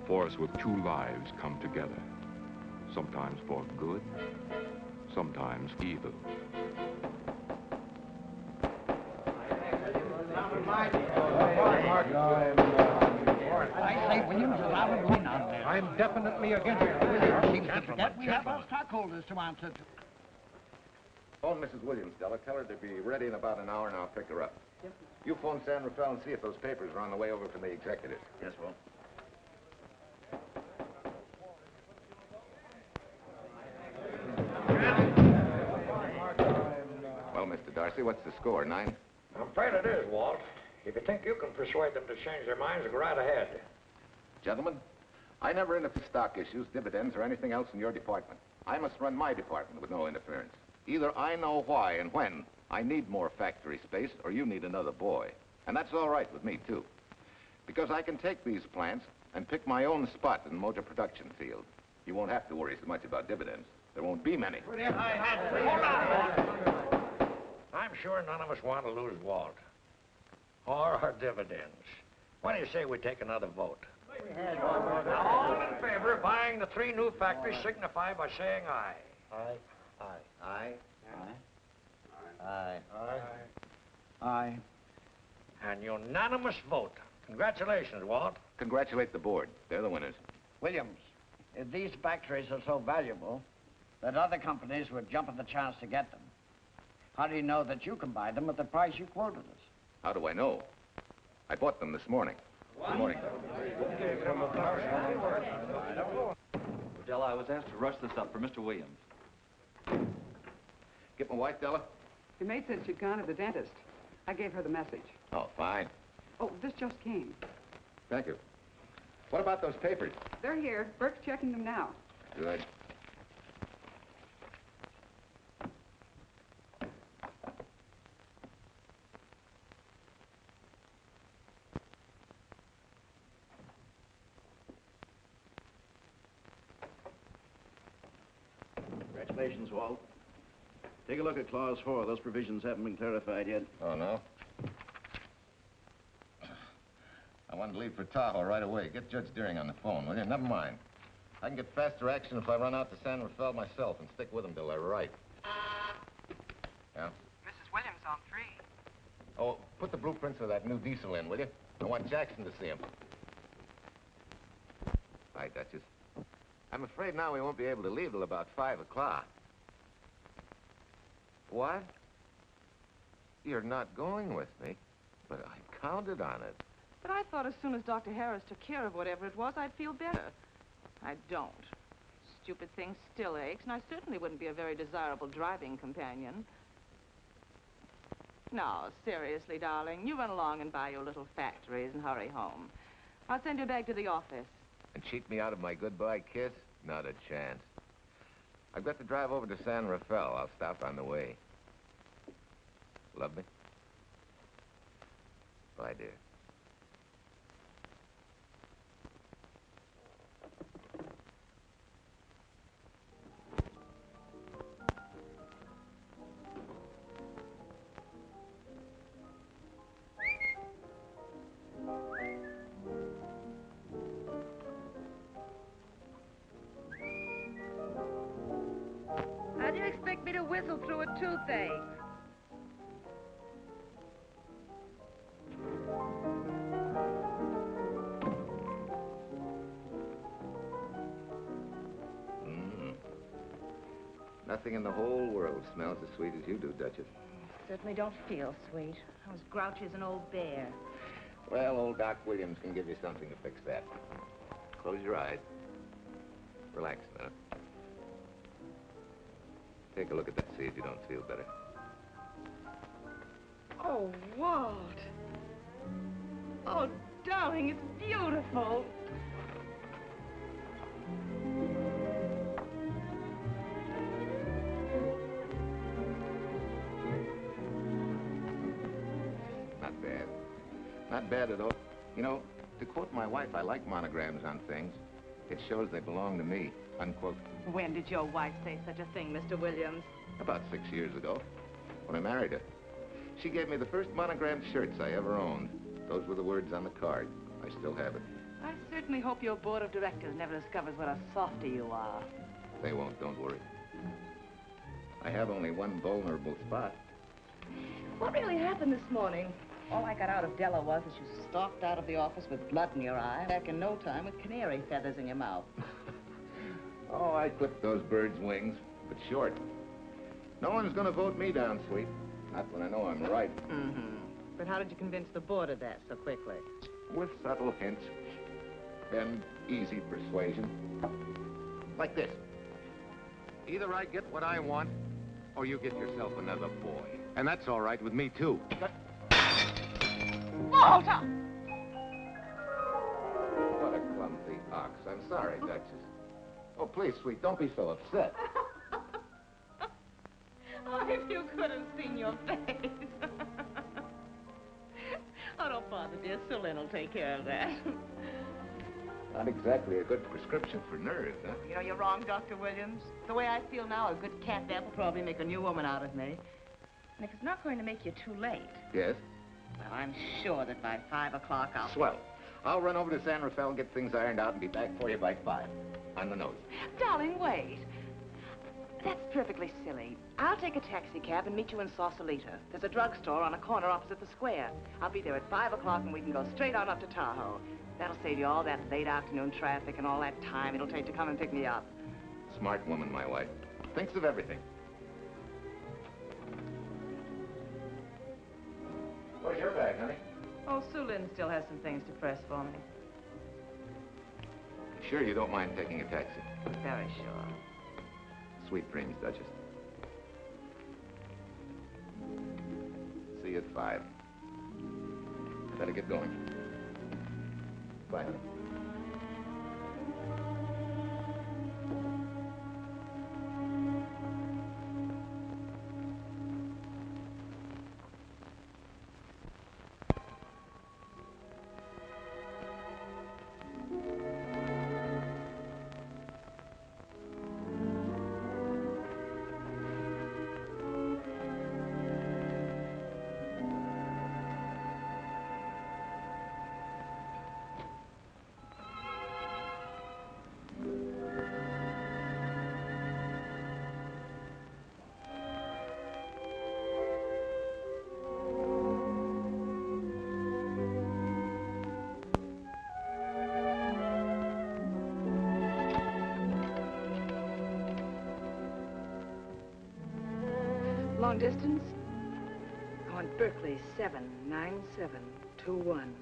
force with two lives come together, sometimes for good, sometimes evil. I say, Williams, I would win on this. I'm definitely against it. Seems to forget we have our stockholders to answer to. Phone Mrs. Williams, Della. Tell her to be ready in about an hour, and I'll pick her up. Yep. You phone San Rafael and see if those papers are on the way over from the executive. Yes, Will. Well, Mr. Darcy, what's the score? 9? I'm afraid it is, Walt. If you think you can persuade them to change their minds, go right ahead. Gentlemen, I never interfere stock issues, dividends, or anything else in your department. I must run my department with no interference. Either I know why and when I need more factory space, or you need another boy. And that's all right with me, too. Because I can take these plants and pick my own spot in the motor production field. You won't have to worry so much about dividends. There won't be many. Hold on, Walt. I'm sure none of us want to lose Walt. Or our dividends. Why do you say we take another vote? Now, all in favor of buying the 3 new factories signify by saying aye. Aye. Aye. Aye. Aye. An unanimous vote. Congratulations, Walt. Congratulate the board. They're the winners. Williams, if these factories are so valuable that other companies would jump at the chance to get them, how do you know that you can buy them at the price you quoted us? How do I know? I bought them this morning. Good morning. Della, I was asked to rush this up for Mr. Williams. Get my wife, Della? Your maid said she'd gone to the dentist. I gave her the message. Oh, fine. Oh, this just came. Thank you. What about those papers? They're here. Burke's checking them now. Good. Congratulations, Walt. Take a look at Clause 4. Those provisions haven't been clarified yet. Oh, no? I wanted to leave for Tahoe right away. Get Judge Deering on the phone, will you? Never mind. I can get faster action if I run out to San Rafael myself and stick with them till they're right. Yeah? Mrs. Williams on 3. Oh, put the blueprints of that new diesel in, will you? I want Jackson to see him. Hi, Duchess. I'm afraid now we won't be able to leave till about 5 o'clock. What? You're not going with me, but I counted on it. But I thought as soon as Dr. Harris took care of whatever it was, I'd feel better. I don't. Stupid thing still aches, and I certainly wouldn't be a very desirable driving companion. No, seriously, darling, you run along and buy your little factories and hurry home. I'll send you back to the office. And cheat me out of my goodbye kiss? Not a chance. I've got to drive over to San Rafael. I'll stop on the way. Love me? Bye, dear. How do you expect me to whistle through a toothache? Nothing in the whole world smells as sweet as you do, Duchess. Certainly don't feel sweet. I was grouchy as an old bear. Well, old Doc Williams can give you something to fix that. Close your eyes. Relax a minute. Take a look at that, see if you don't feel better. Oh, Walt. Oh, darling, it's beautiful. Not bad. Not bad at all. You know, to quote my wife, I like monograms on things. It shows they belong to me, unquote. When did your wife say such a thing, Mr. Williams? About 6 years ago, when I married her. She gave me the first monogrammed shirts I ever owned. Those were the words on the card. I still have it. I certainly hope your board of directors never discovers what a softy you are. They won't, don't worry. I have only one vulnerable spot. What really happened this morning? All I got out of Della was that you stalked out of the office with blood in your eye, back in no time with canary feathers in your mouth. Oh, I clipped those birds' wings, but short. No one's gonna vote me down, sweet. Not when I know I'm right. Mm-hmm. But how did you convince the board of that so quickly? With subtle hints and easy persuasion. Like this. Either I get what I want, or you get yourself another boy. And that's all right with me, too. Walter! What a clumsy ox. I'm sorry, Duchess. Oh, please, sweet, don't be so upset. Oh, if you could have seen your face. Oh, don't bother, dear. Sue Lynn will take care of that. Not exactly a good prescription for nerves, huh? You know, you're wrong, Dr. Williams. The way I feel now, a good cat nap will probably make a new woman out of me. And if it's not going to make you too late, Yes? well, I'm sure that by 5 o'clock I'll... Swell. I'll run over to San Rafael, get things ironed out, and be back for you by 5. On the nose. Darling, wait. That's perfectly silly. I'll take a taxi cab and meet you in Sausalito. There's a drugstore on a corner opposite the square. I'll be there at 5 o'clock and we can go straight on up to Tahoe. That'll save you all that late afternoon traffic and all that time it'll take to come and pick me up. Smart woman, my wife. Thinks of everything. Where's your bag, honey? Oh, Sue Lynn still has some things to press for me. Sure you don't mind taking a taxi? Very sure. Sweet dreams, Duchess. See you at 5. I better get going. Bye, honey. Long distance? I want Berkeley 79721.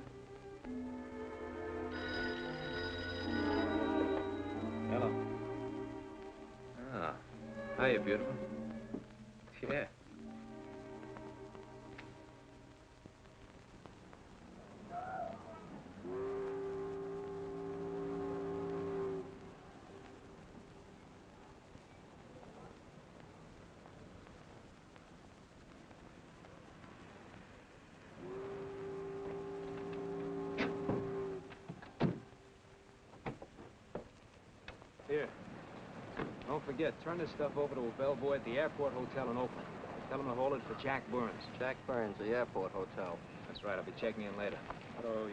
Hello. Ah. Hiya, beautiful. Yeah. Here. Don't forget, turn this stuff over to a bellboy at the airport hotel in Oakland. Tell him to hold it for Jack Burns. Jack Burns, the airport hotel. That's right, I'll be checking in later. So,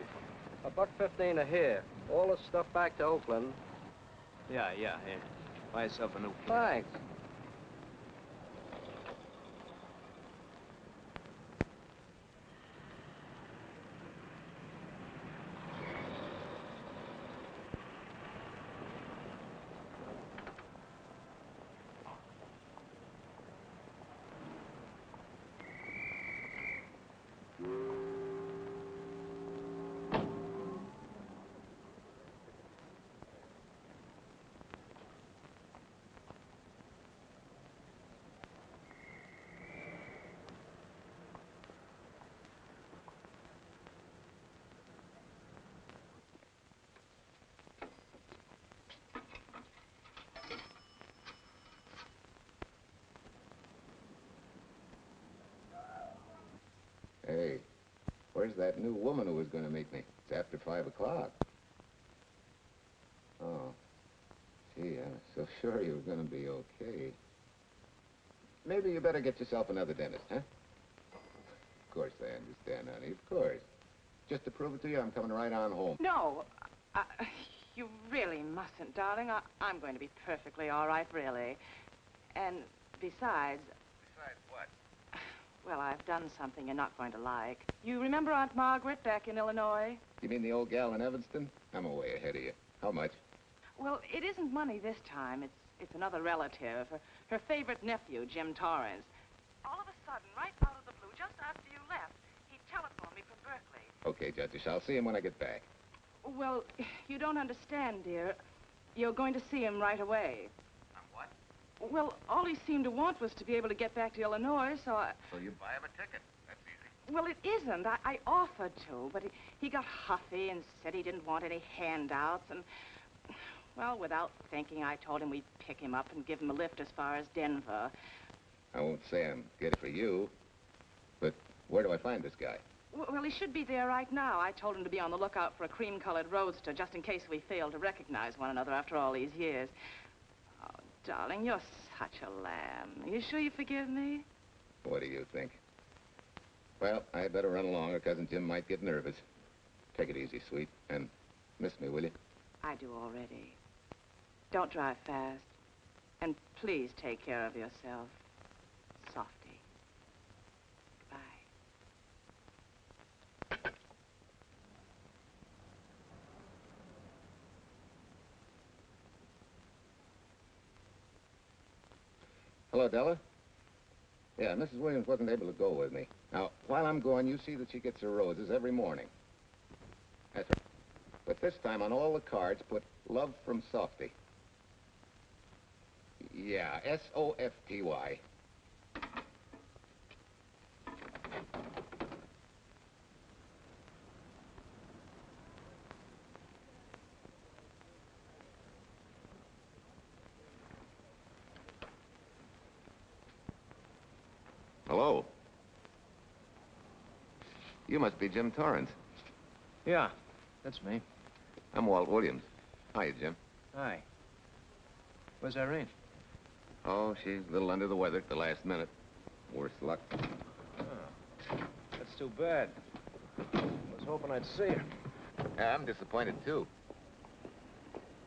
$1.15 a here. All the stuff back to Oakland. Yeah, here. Buy yourself a new key. Thanks. Hey, where's that new woman who was going to meet me? It's after 5 o'clock. Oh, gee, I was so sure you were going to be okay. Maybe you better get yourself another dentist, huh? Of course I understand, honey, of course. Just to prove it to you, I'm coming right on home. No, You really mustn't, darling. I'm going to be perfectly all right, really. And besides... Besides what? Well, I've done something you're not going to like. You remember Aunt Margaret back in Illinois? You mean the old gal in Evanston? I'm way ahead of you. How much? Well, it isn't money this time. It's another relative. Her favorite nephew, Jim Torrance. All of a sudden, right out of the blue, just after you left, he telephoned me from Berkeley. Okay, Judge, I'll see him when I get back. Well, you don't understand, dear. You're going to see him right away. What? Well, all he seemed to want was to be able to get back to Illinois, so I... So you buy him a ticket. That's easy. Well, it isn't. I offered to, but he got huffy and said he didn't want any handouts, and... Well, without thinking, I told him we'd pick him up and give him a lift as far as Denver. I won't say I'm good for you, but where do I find this guy? Well, he should be there right now. I told him to be on the lookout for a cream-colored roadster, just in case we fail to recognize one another after all these years. Oh, darling, you're such a lamb. Are you sure you forgive me? What do you think? Well, I better run along, or Cousin Jim might get nervous. Take it easy, sweet, and miss me, will you? I do already. Don't drive fast. And please take care of yourself. Softy. Bye. Hello, Della? Yeah, Mrs. Williams wasn't able to go with me. Now, while I'm gone, you see that she gets her roses every morning. That's right. But this time, on all the cards, put love from Softy. Yeah, S-O-F-T-Y. Hello. You must be Jim Torrance. Yeah, that's me. I'm Walt Williams. Hiya, Jim. Hi. Where's Irene? Oh, she's a little under the weather at the last minute. Worse luck. Oh, that's too bad. I was hoping I'd see her. Yeah, I'm disappointed, too.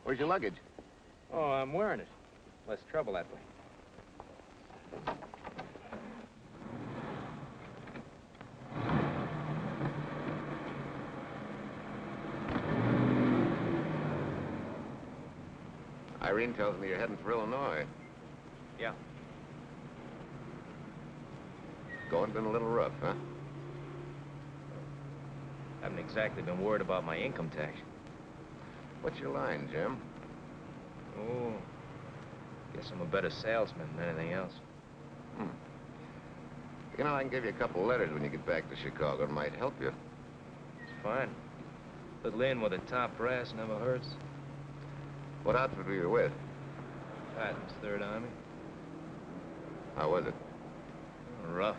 Where's your luggage? Oh, I'm wearing it. Less trouble that way. Irene tells me you're heading for Illinois. Yeah. Going been a little rough, huh? Haven't exactly been worried about my income tax. What's your line, Jim? Oh, guess I'm a better salesman than anything else. You know, I can give you a couple letters when you get back to Chicago. It might help you. It's fine. Little in with a top brass never hurts. What outfit were you with? Patton's Third Army. How was it? Rough.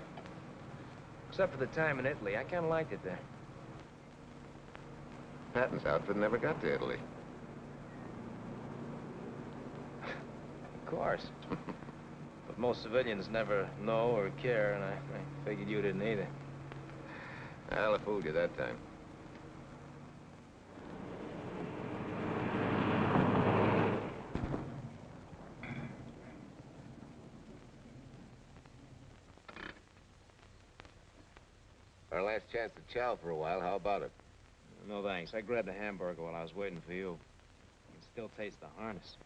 Except for the time in Italy. I kind of liked it there. Patton's outfit never got to Italy. Of course. But most civilians never know or care, and I figured you didn't either. Well, I fooled you that time. Our last chance to chow for a while. How about it? No, thanks. I grabbed a hamburger while I was waiting for you. I can still taste the harness.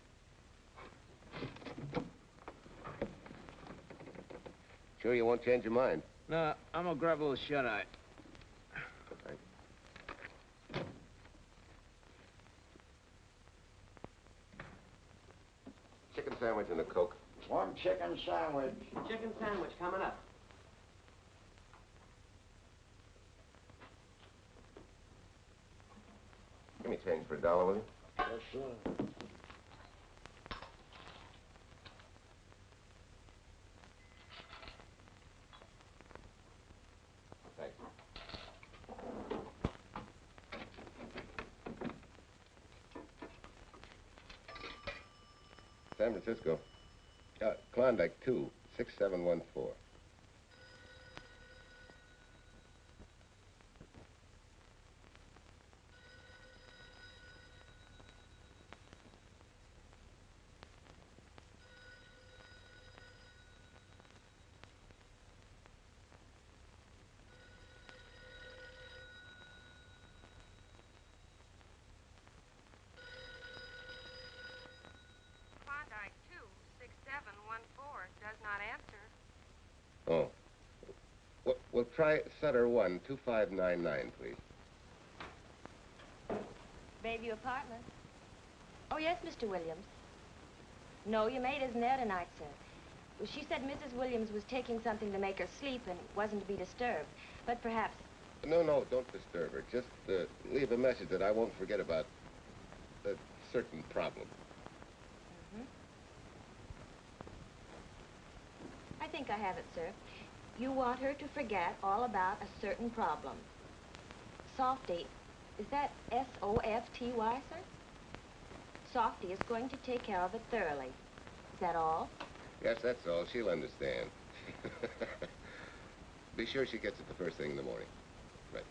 Sure you won't change your mind? No, I'm gonna grab a little shut-eye. Chicken sandwich and a Coke. One chicken sandwich. Chicken sandwich coming up. Give me change for $1, will you? Yes, sir. Thanks. San Francisco. Klondike 2, 6714. Oh. We'll try Sutter 1, 2599, please. Bayview Apartment. Oh, yes, Mr. Williams. No, your maid isn't there tonight, sir. Well, she said Mrs. Williams was taking something to make her sleep and wasn't to be disturbed. But perhaps... No, don't disturb her. Just leave a message that I won't forget about a certain problem. I think I have it, sir. You want her to forget all about a certain problem. Softy, is that S-O-F-T-Y, sir? Softy is going to take care of it thoroughly. Is that all? Yes, that's all. She'll understand. Be sure she gets it the first thing in the morning. Right.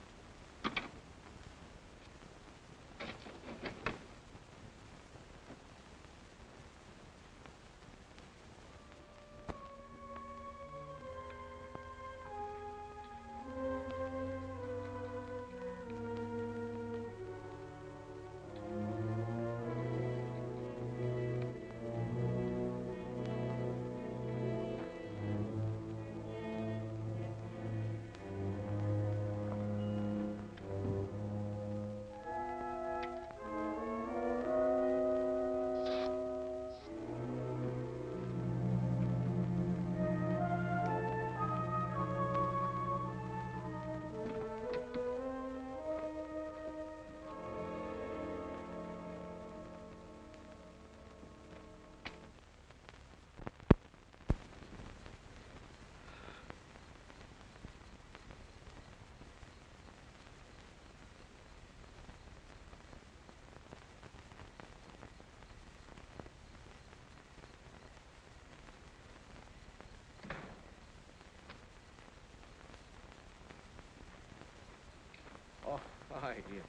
Oh, hi. Yeah.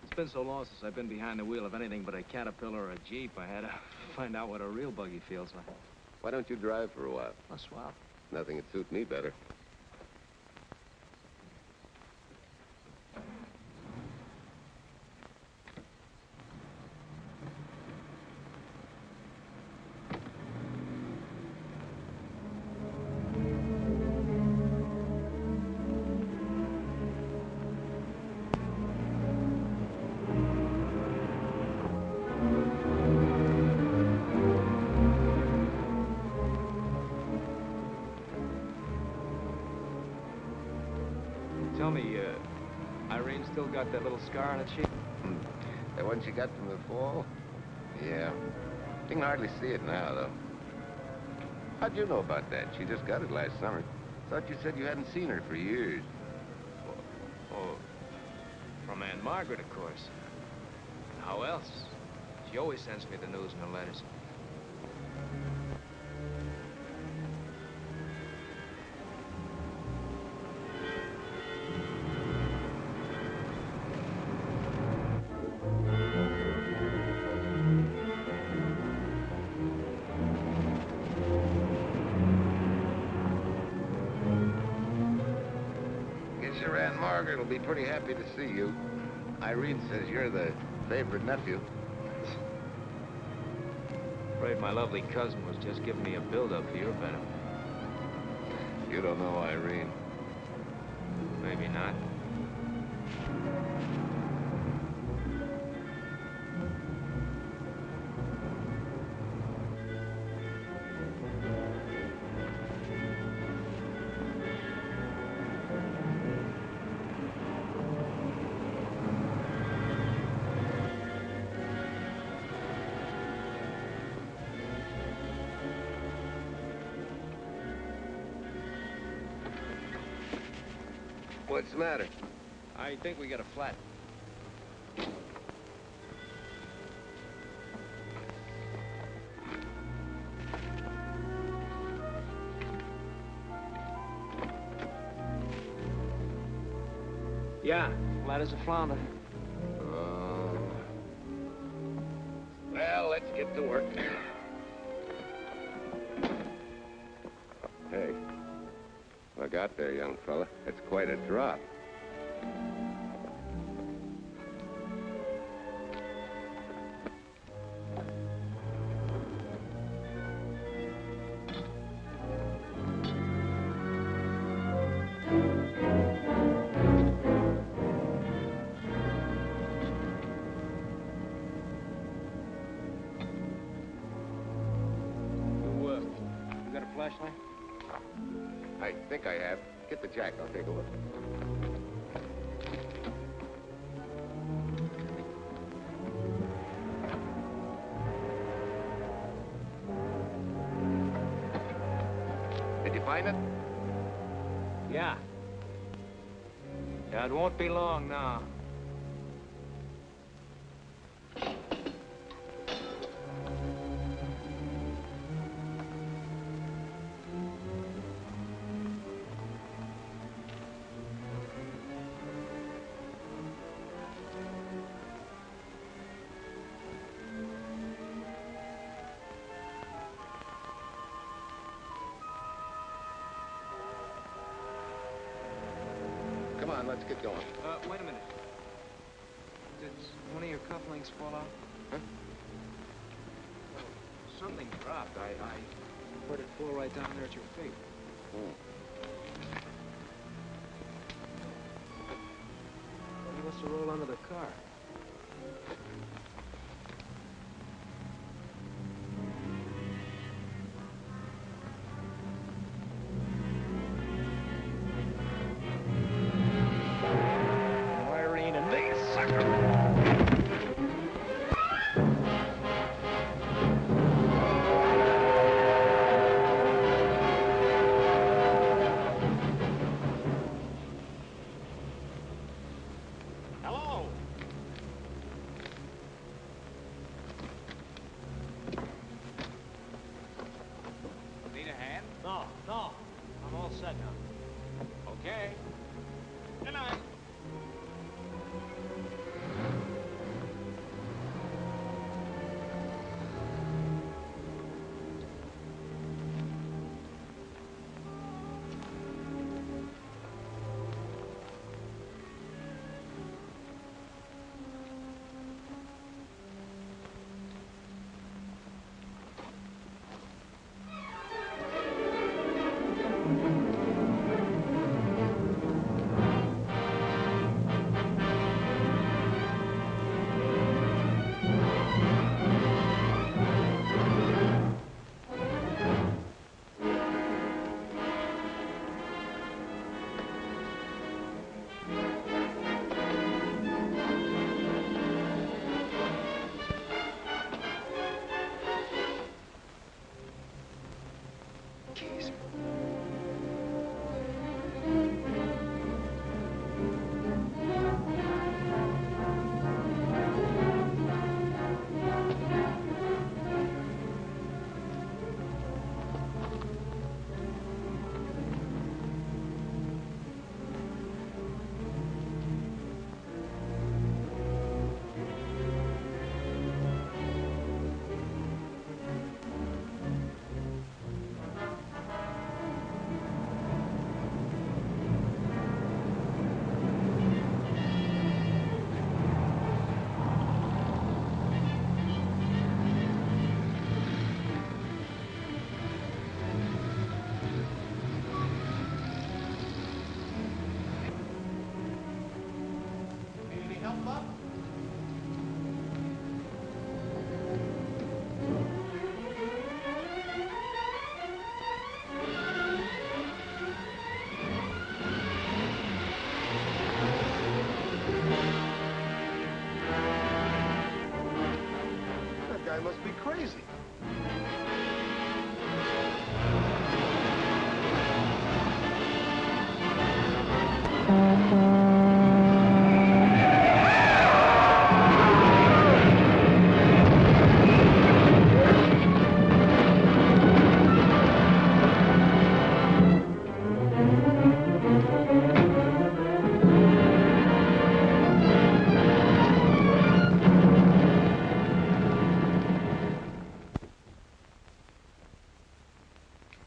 It's been so long since I've been behind the wheel of anything but a Caterpillar or a Jeep. I had to find out what a real buggy feels like. Why don't you drive for a while? A swap. Nothing would suit me better. Tell me, Irene still got that little scar on her cheek? That one she got from the fall? Yeah. You can hardly see it now, though. How'd you know about that? She just got it last summer. Thought you said you hadn't seen her for years. Oh, from Aunt Margaret, of course. How else? She always sends me the news in her letters. Your Aunt Margaret will be pretty happy to see you. Irene says you're the favorite nephew. Afraid my lovely cousin was just giving me a build-up for your benefit. You don't know Irene. Maybe not. What's the matter? I think we got a flat. Yeah, flat as a flounder. Well, let's get to work. Hey, look out there, young fella. It's quite a drop. I think I have. Get the jack. I'll take a look. Did you find it? Yeah. Yeah, it won't be long now. Come on, let's get going. Wait a minute. Did one of your cufflinks fall out? Huh? Something dropped. I heard it fall right down there at your feet. Well, he must have rolled under the car. Irene and me, sucker! Hello. Need a hand? No. I'm all set now. Okay. Good night. Keys. That guy must be crazy.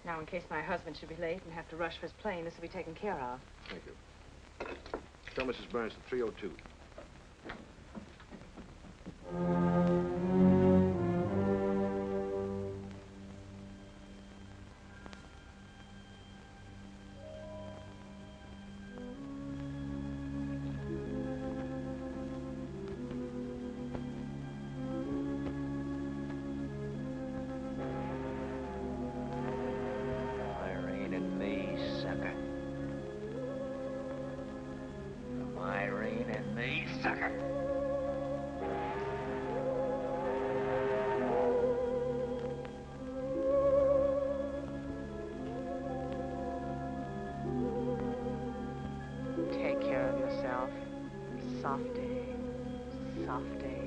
Now, in case my husband should be late and have to rush for his plane, this will be taken care of. Thank you. Tell Mrs. Burns to 302. sucker. Irene and me, sucker. Take care of yourself. Softy. Softy.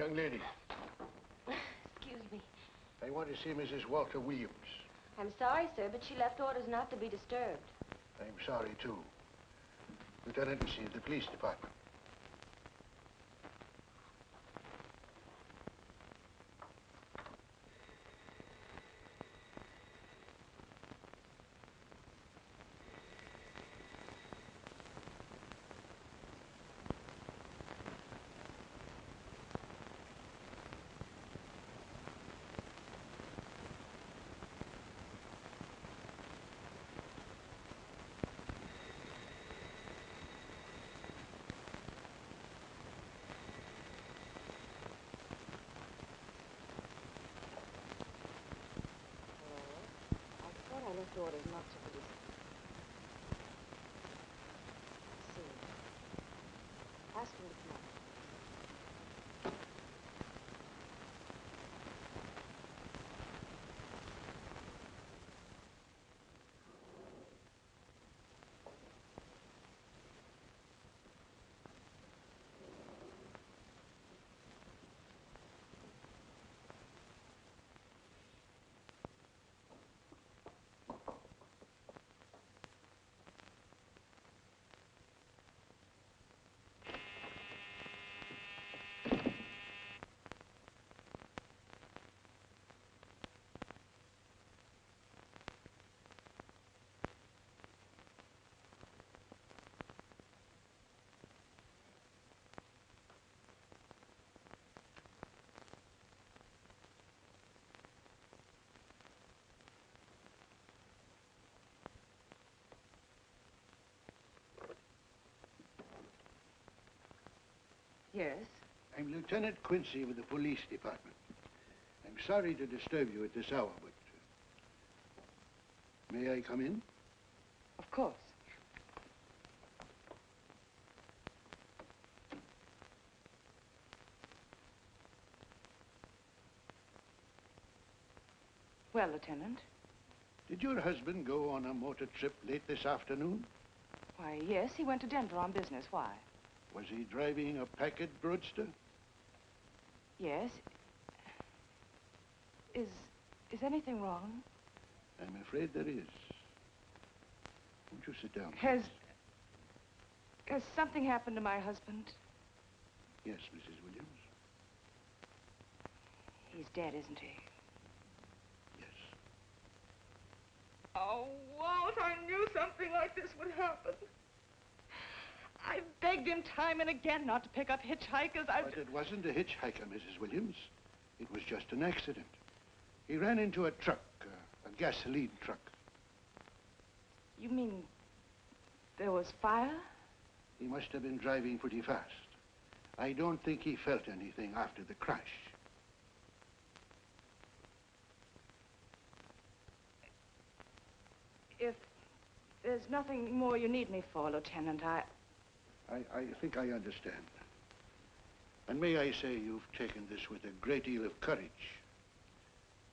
Young lady, Excuse me. I want to see Mrs. Walter Williams. I'm sorry, sir, but she left orders not to be disturbed. I'm sorry, too. Lieutenant, you see, the police department. I left orders not to be disturbed. See. Ask him to come up. Yes? I'm Lieutenant Quincy with the police department. I'm sorry to disturb you at this hour, but... may I come in? Of course. Well, Lieutenant? Did your husband go on a motor trip late this afternoon? Why, yes, he went to Denver on business. Why? Was he driving a Packard roadster? Yes. Is anything wrong? I'm afraid there is. Won't you sit down, Has please? something happened to my husband? Yes, Mrs. Williams. He's dead, isn't he? Yes. Oh, Walt, I knew something like this would happen. I begged him time and again not to pick up hitchhikers. But it wasn't a hitchhiker, Mrs. Williams. It was just an accident. He ran into a truck, a gasoline truck. You mean there was fire? He must have been driving pretty fast. I don't think he felt anything after the crash. If there's nothing more you need me for, Lieutenant, I think I understand. And may I say you've taken this with a great deal of courage.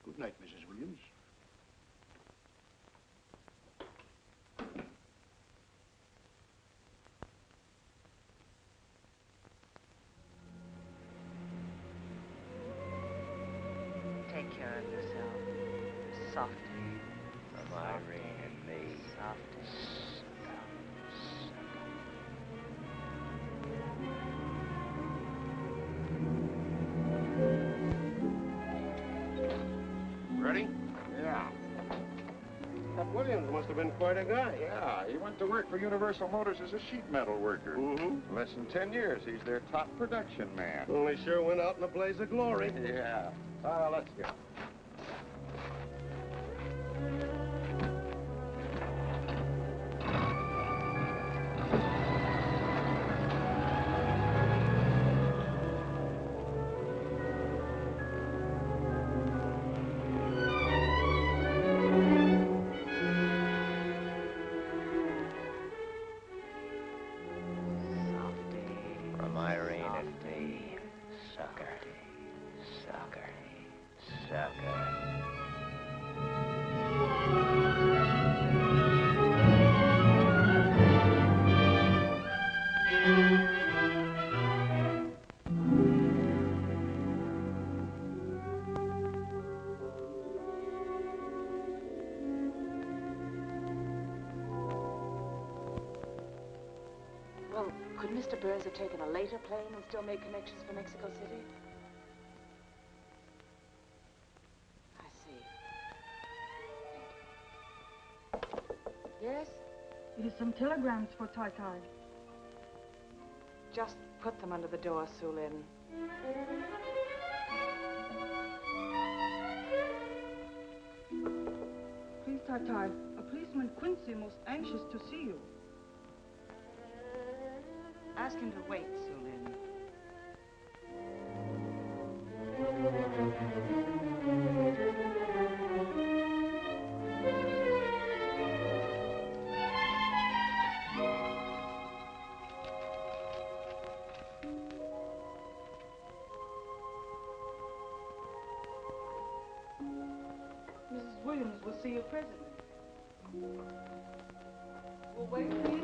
Good night, Mrs. Williams. take care of yourself. Softly. From Irene and me. Softly. Ready? Yeah. That Williams must have been quite a guy. Yeah, he went to work for Universal Motors as a sheet metal worker. Mm-hmm. Less than 10 years, he's their top production man. Well, he sure went out in a blaze of glory. Yeah. Let's go. From Irene and me. Sucker. Sucker. Sucker. Well, could Mr. Burns have taken a later plane and still made connections for Mexico City? I see. Yes? It is some telegrams for Tai Tai. Just put them under the door, Su Lin. Please, Tai Tai, a policeman Quincy most anxious to see you. Ask him to wait, Su Lin. Mrs. Williams will see you presently. Will wait, please.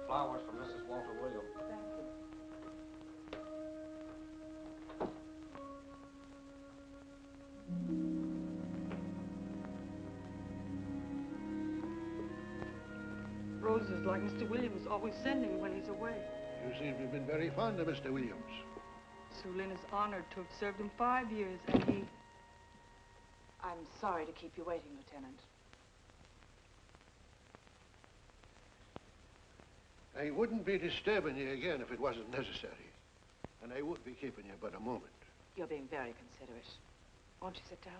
Flowers from Mrs. Walter Williams. Thank you. Roses like Mr. Williams always sending when he's away. You seem to have been very fond of Mr. Williams. Su Lin is honored to have served him 5 years, and he... I'm sorry to keep you waiting, Lieutenant. I wouldn't be disturbing you again if it wasn't necessary. And I would be keeping you but a moment. You're being very considerate. Won't you sit down?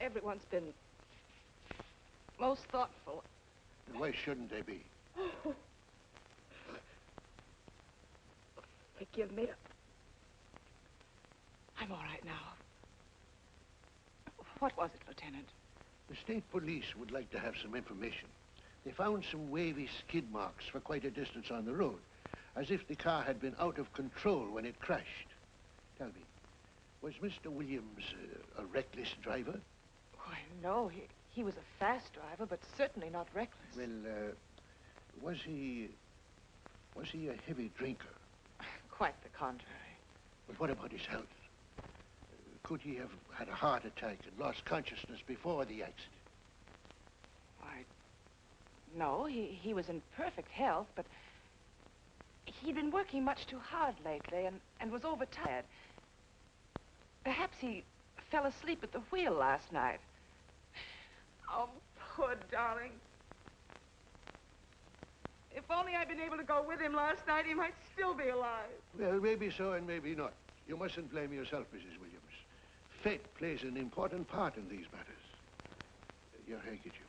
Everyone's been most thoughtful. And why shouldn't they be? Forgive me. I'm all right now. What was it, Lieutenant? The state police would like to have some information. They found some wavy skid marks for quite a distance on the road, as if the car had been out of control when it crashed. Tell me, was Mr. Williams a reckless driver? Why, no. He was a fast driver, but certainly not reckless. Well, was he a heavy drinker? Quite the contrary. But what about his health? Could he have had a heart attack and lost consciousness before the accident? Why, no. He was in perfect health, but he'd been working much too hard lately and was overtired. Perhaps he fell asleep at the wheel last night. Oh, poor darling. If only I'd been able to go with him last night, he might still be alive. Well, maybe so and maybe not. You mustn't blame yourself, Mrs. Williams. Fate plays an important part in these matters. Your handkerchief.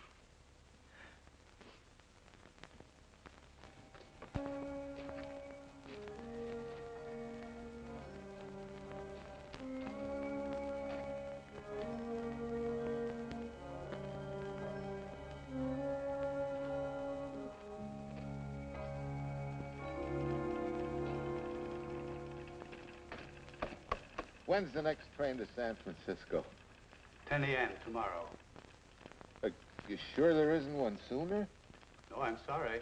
When's the next train to San Francisco? 10 a.m. tomorrow. You sure there isn't one sooner? No, I'm sorry.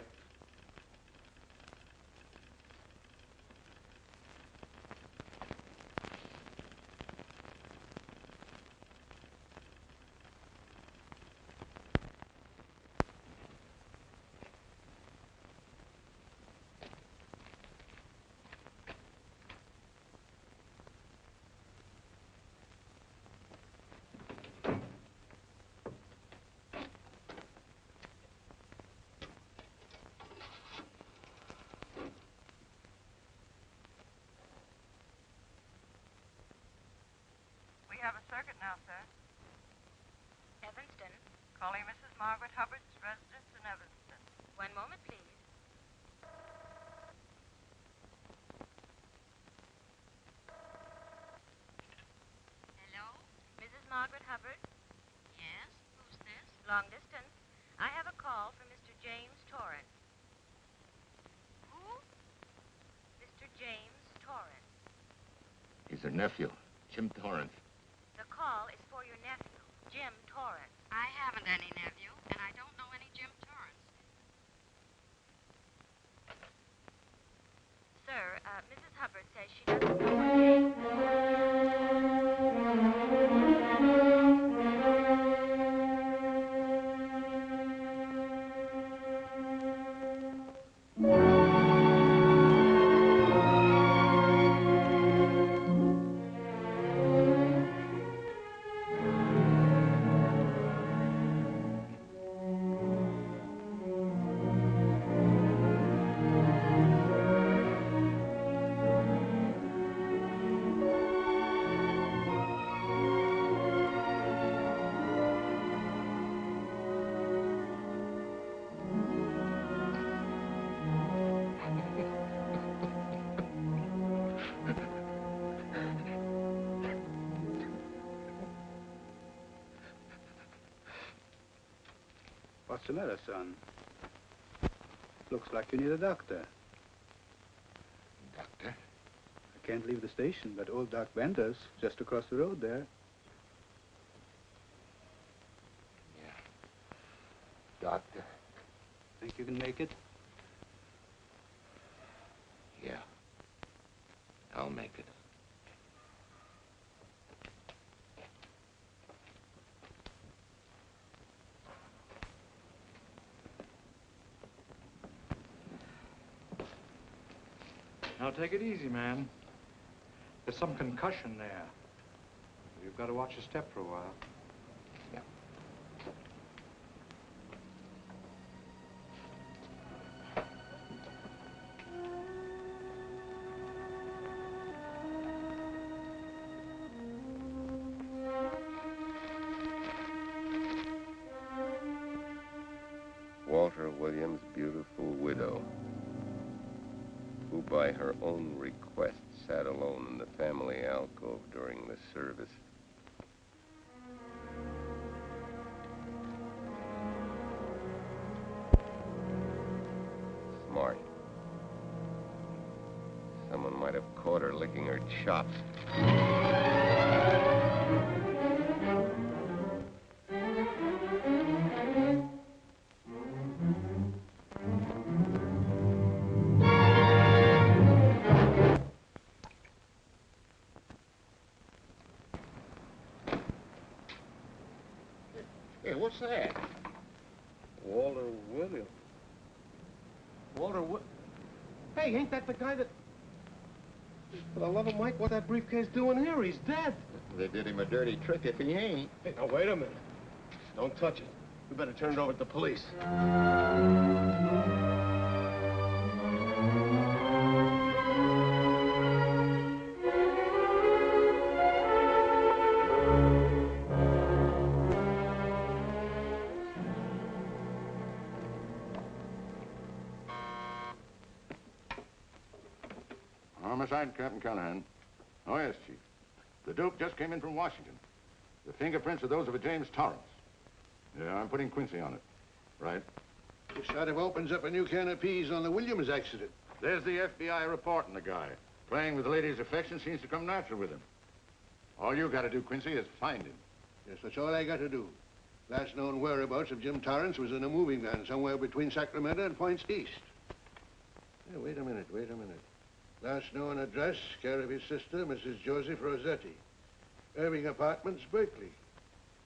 We have a circuit now, sir. Evanston. Calling Mrs. Margaret Hubbard's residence in Evanston. One moment, please. Hello? Mrs. Margaret Hubbard? Yes? Who's this? Long distance. I have a call from Mr. James Torrance. Who? Mr. James Torrance. He's her nephew, Jim Torrance. The call is for your nephew, Jim Torrance. I haven't any nephew, and I don't know any Jim Torrance. Sir, Mrs. Hubbard says she doesn't know what James What's the matter, son? Looks like you need a doctor. Doctor? I can't leave the station, but old Doc Bender's just across the road there. Doctor? Think you can make it? Yeah. I'll make it. Now, take it easy, man. There's some concussion there. You've got to watch your step for a while. Yeah. own request, sat alone in the family alcove during the service. Smart. Someone might have caught her licking her chops. Hey, what's that? Walter Williams. Hey, ain't that the guy that... For the love of Mike, what's that briefcase doing here? He's dead. They did him a dirty trick if he ain't. Hey, now, wait a minute. Don't touch it. We better turn it over to the police. Homicide, Captain Callahan. Oh, yes, Chief. The dope just came in from Washington. The fingerprints are those of a James Torrance. Yeah, I'm putting Quincy on it. Right. This sort of opens up a new can of peas on the Williams accident. There's the FBI reporting the guy. Playing with the lady's affection seems to come natural with him. All you got to do, Quincy, is find him. Yes, that's all I got to do. Last known whereabouts of Jim Torrance was in a moving van somewhere between Sacramento and Points East. Hey, wait a minute. Last known address, care of his sister, Mrs. Joseph Rossetti. Irving Apartments, Berkeley.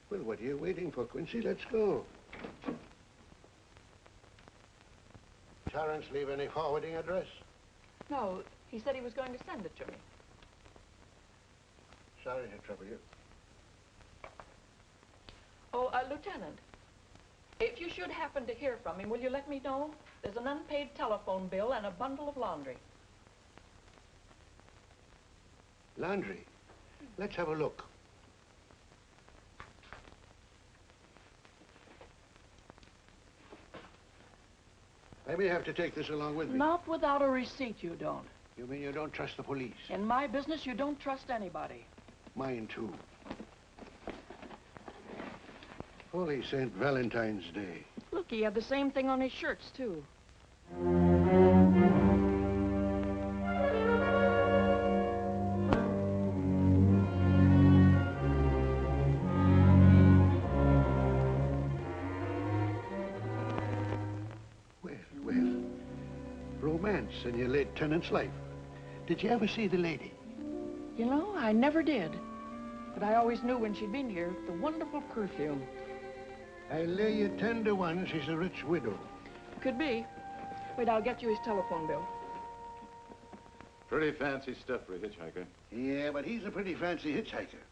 Well, what are you waiting for, Quincy? Let's go. Torrance leave any forwarding address? No, he said he was going to send it to me. Sorry to trouble you. Oh, Lieutenant, if you should happen to hear from him, will you let me know? There's an unpaid telephone bill and a bundle of laundry. Laundry. Let's have a look. I may have to take this along with me. Not without a receipt, you don't. You mean you don't trust the police? In my business, you don't trust anybody. Mine, too. Holy St. Valentine's Day. Look, he had the same thing on his shirts, too. Romance in your late tenant's life. Did you ever see the lady? You know, I never did. But I always knew when she'd been here, the wonderful perfume. I lay you 10 to 1 she's a rich widow. Could be. Wait, I'll get you his telephone bill. Pretty fancy stuff for a hitchhiker. Yeah, but he's a pretty fancy hitchhiker.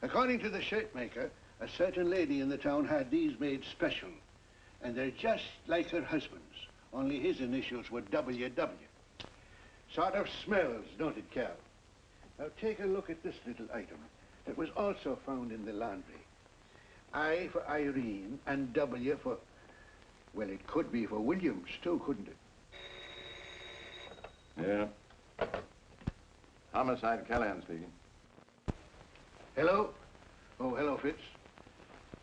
According to the shirt maker, a certain lady in the town had these made special. And they're just like her husband's. Only his initials were WW. Sort of smells, don't it, Cal? Now take a look at this little item that was also found in the laundry. I for Irene and W for... Well, it could be for Williams, too, couldn't it? Yeah. Homicide, Callahan speaking. Hello? Oh, hello, Fitz.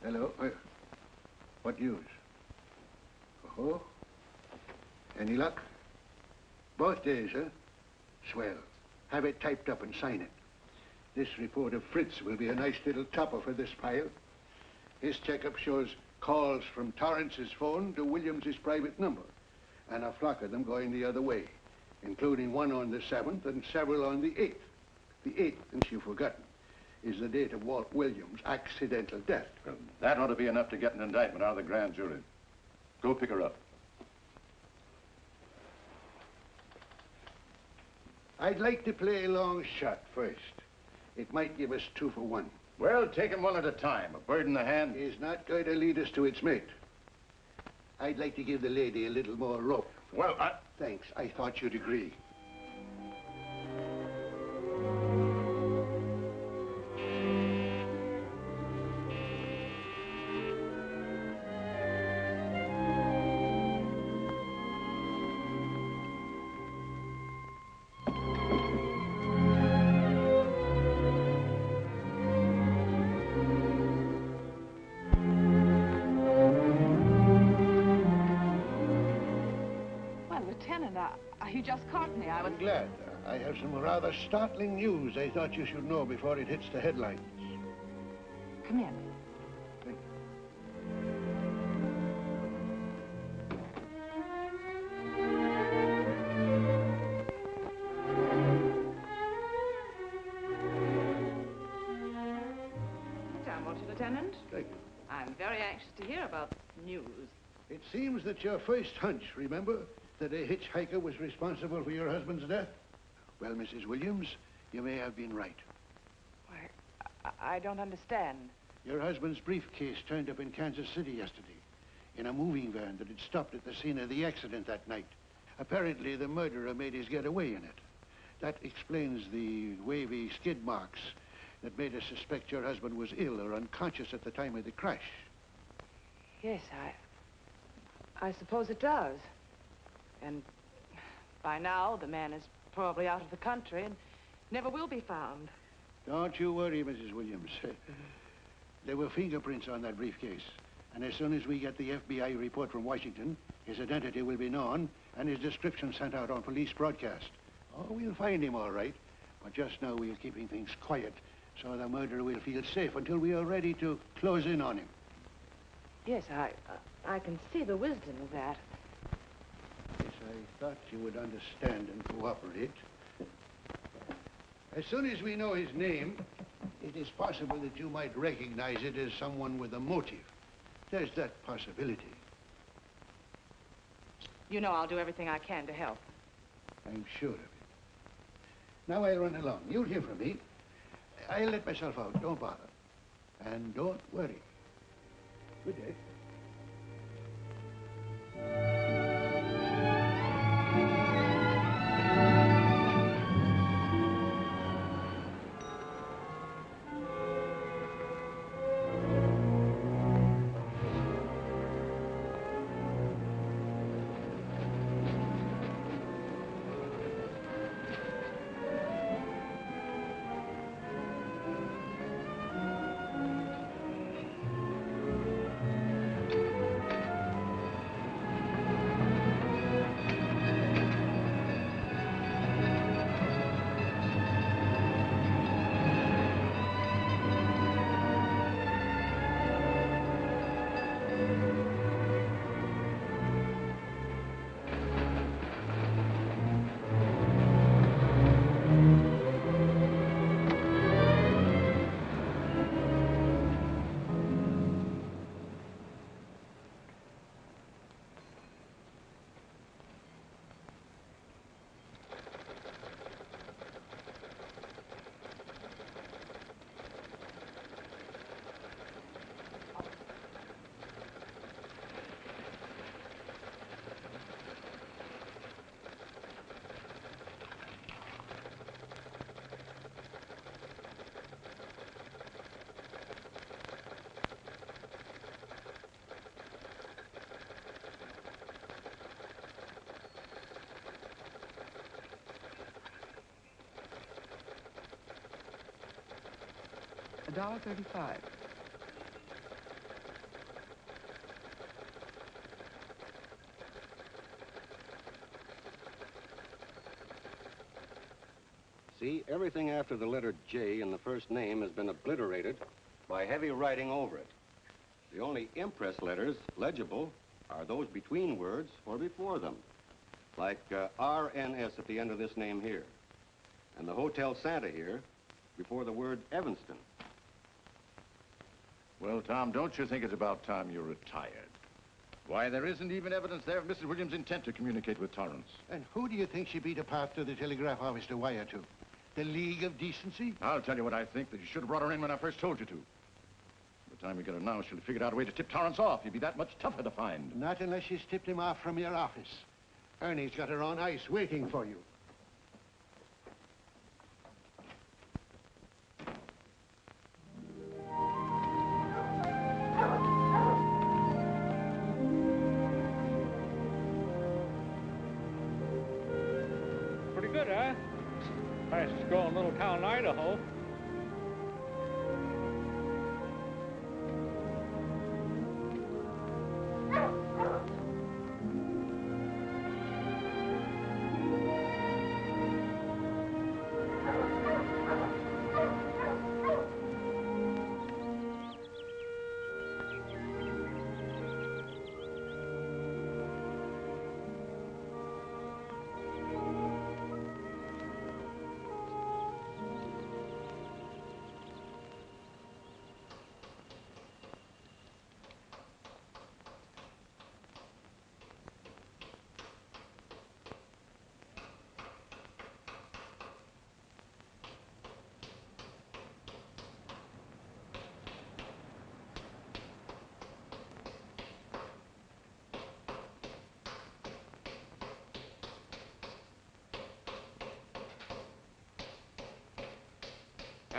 Hello. What news? Oh? Any luck? Both days, huh? Swell. Have it typed up and sign it. This report of Fritz will be a nice little topper for this pile. His checkup shows calls from Torrance's phone to Williams's private number, and a flock of them going the other way, including one on the 7th and several on the 8th. The 8th, since you've forgotten, is the date of Walt Williams' accidental death. Well, that ought to be enough to get an indictment out of the grand jury. Go pick her up. I'd like to play a long shot first. It might give us 2 for 1. Well, take them one at a time. A bird in the hand is not going to lead us to its mate. I'd like to give the lady a little more rope. Well, Thanks. I thought you'd agree. You just caught me. I'm glad. I have some rather startling news I thought you should know before it hits the headlines. Come in. Sit down, won't you, Lieutenant? Thank you. I'm very anxious to hear about news. It seems that your first hunch, remember, that a hitchhiker was responsible for your husband's death? Well, Mrs. Williams, you may have been right. I don't understand. Your husband's briefcase turned up in Kansas City yesterday in a moving van that had stopped at the scene of the accident that night. Apparently, the murderer made his getaway in it. That explains the wavy skid marks that made us suspect your husband was ill or unconscious at the time of the crash. Yes, I suppose it does. And by now, the man is probably out of the country and never will be found. Don't you worry, Mrs. Williams. There were fingerprints on that briefcase. And as soon as we get the FBI report from Washington, his identity will be known and his description sent out on police broadcast. Oh, we'll find him all right. But just now we're keeping things quiet so the murderer will feel safe until we are ready to close in on him. Yes, I can see the wisdom of that. Yes, I thought you would understand and cooperate. As soon as we know his name, it is possible that you might recognize it as someone with a motive. There's that possibility. You know I'll do everything I can to help. I'm sure of it. Now I'll run along. You'll hear from me. I'll let myself out. Don't bother. And don't worry. Good day. $1.35. See, everything after the letter J in the first name has been obliterated by heavy writing over it. The only impress letters legible are those between words or before them, like RNS at the end of this name here, and the Hotel Santa here before the word Evanston. Well, Tom, don't you think it's about time you retired? Why, there isn't even evidence there of Mrs. Williams' intent to communicate with Torrance. And who do you think she beat apart to the telegraph office to wire to? The League of Decency? I'll tell you what I think, that you should have brought her in when I first told you to. By the time we get her now, she'll have figured out a way to tip Torrance off. He'd be that much tougher to find. Not unless she's tipped him off from your office. Ernie's got her on ice waiting for you. Pretty good, huh? Fastest growing little town in Idaho.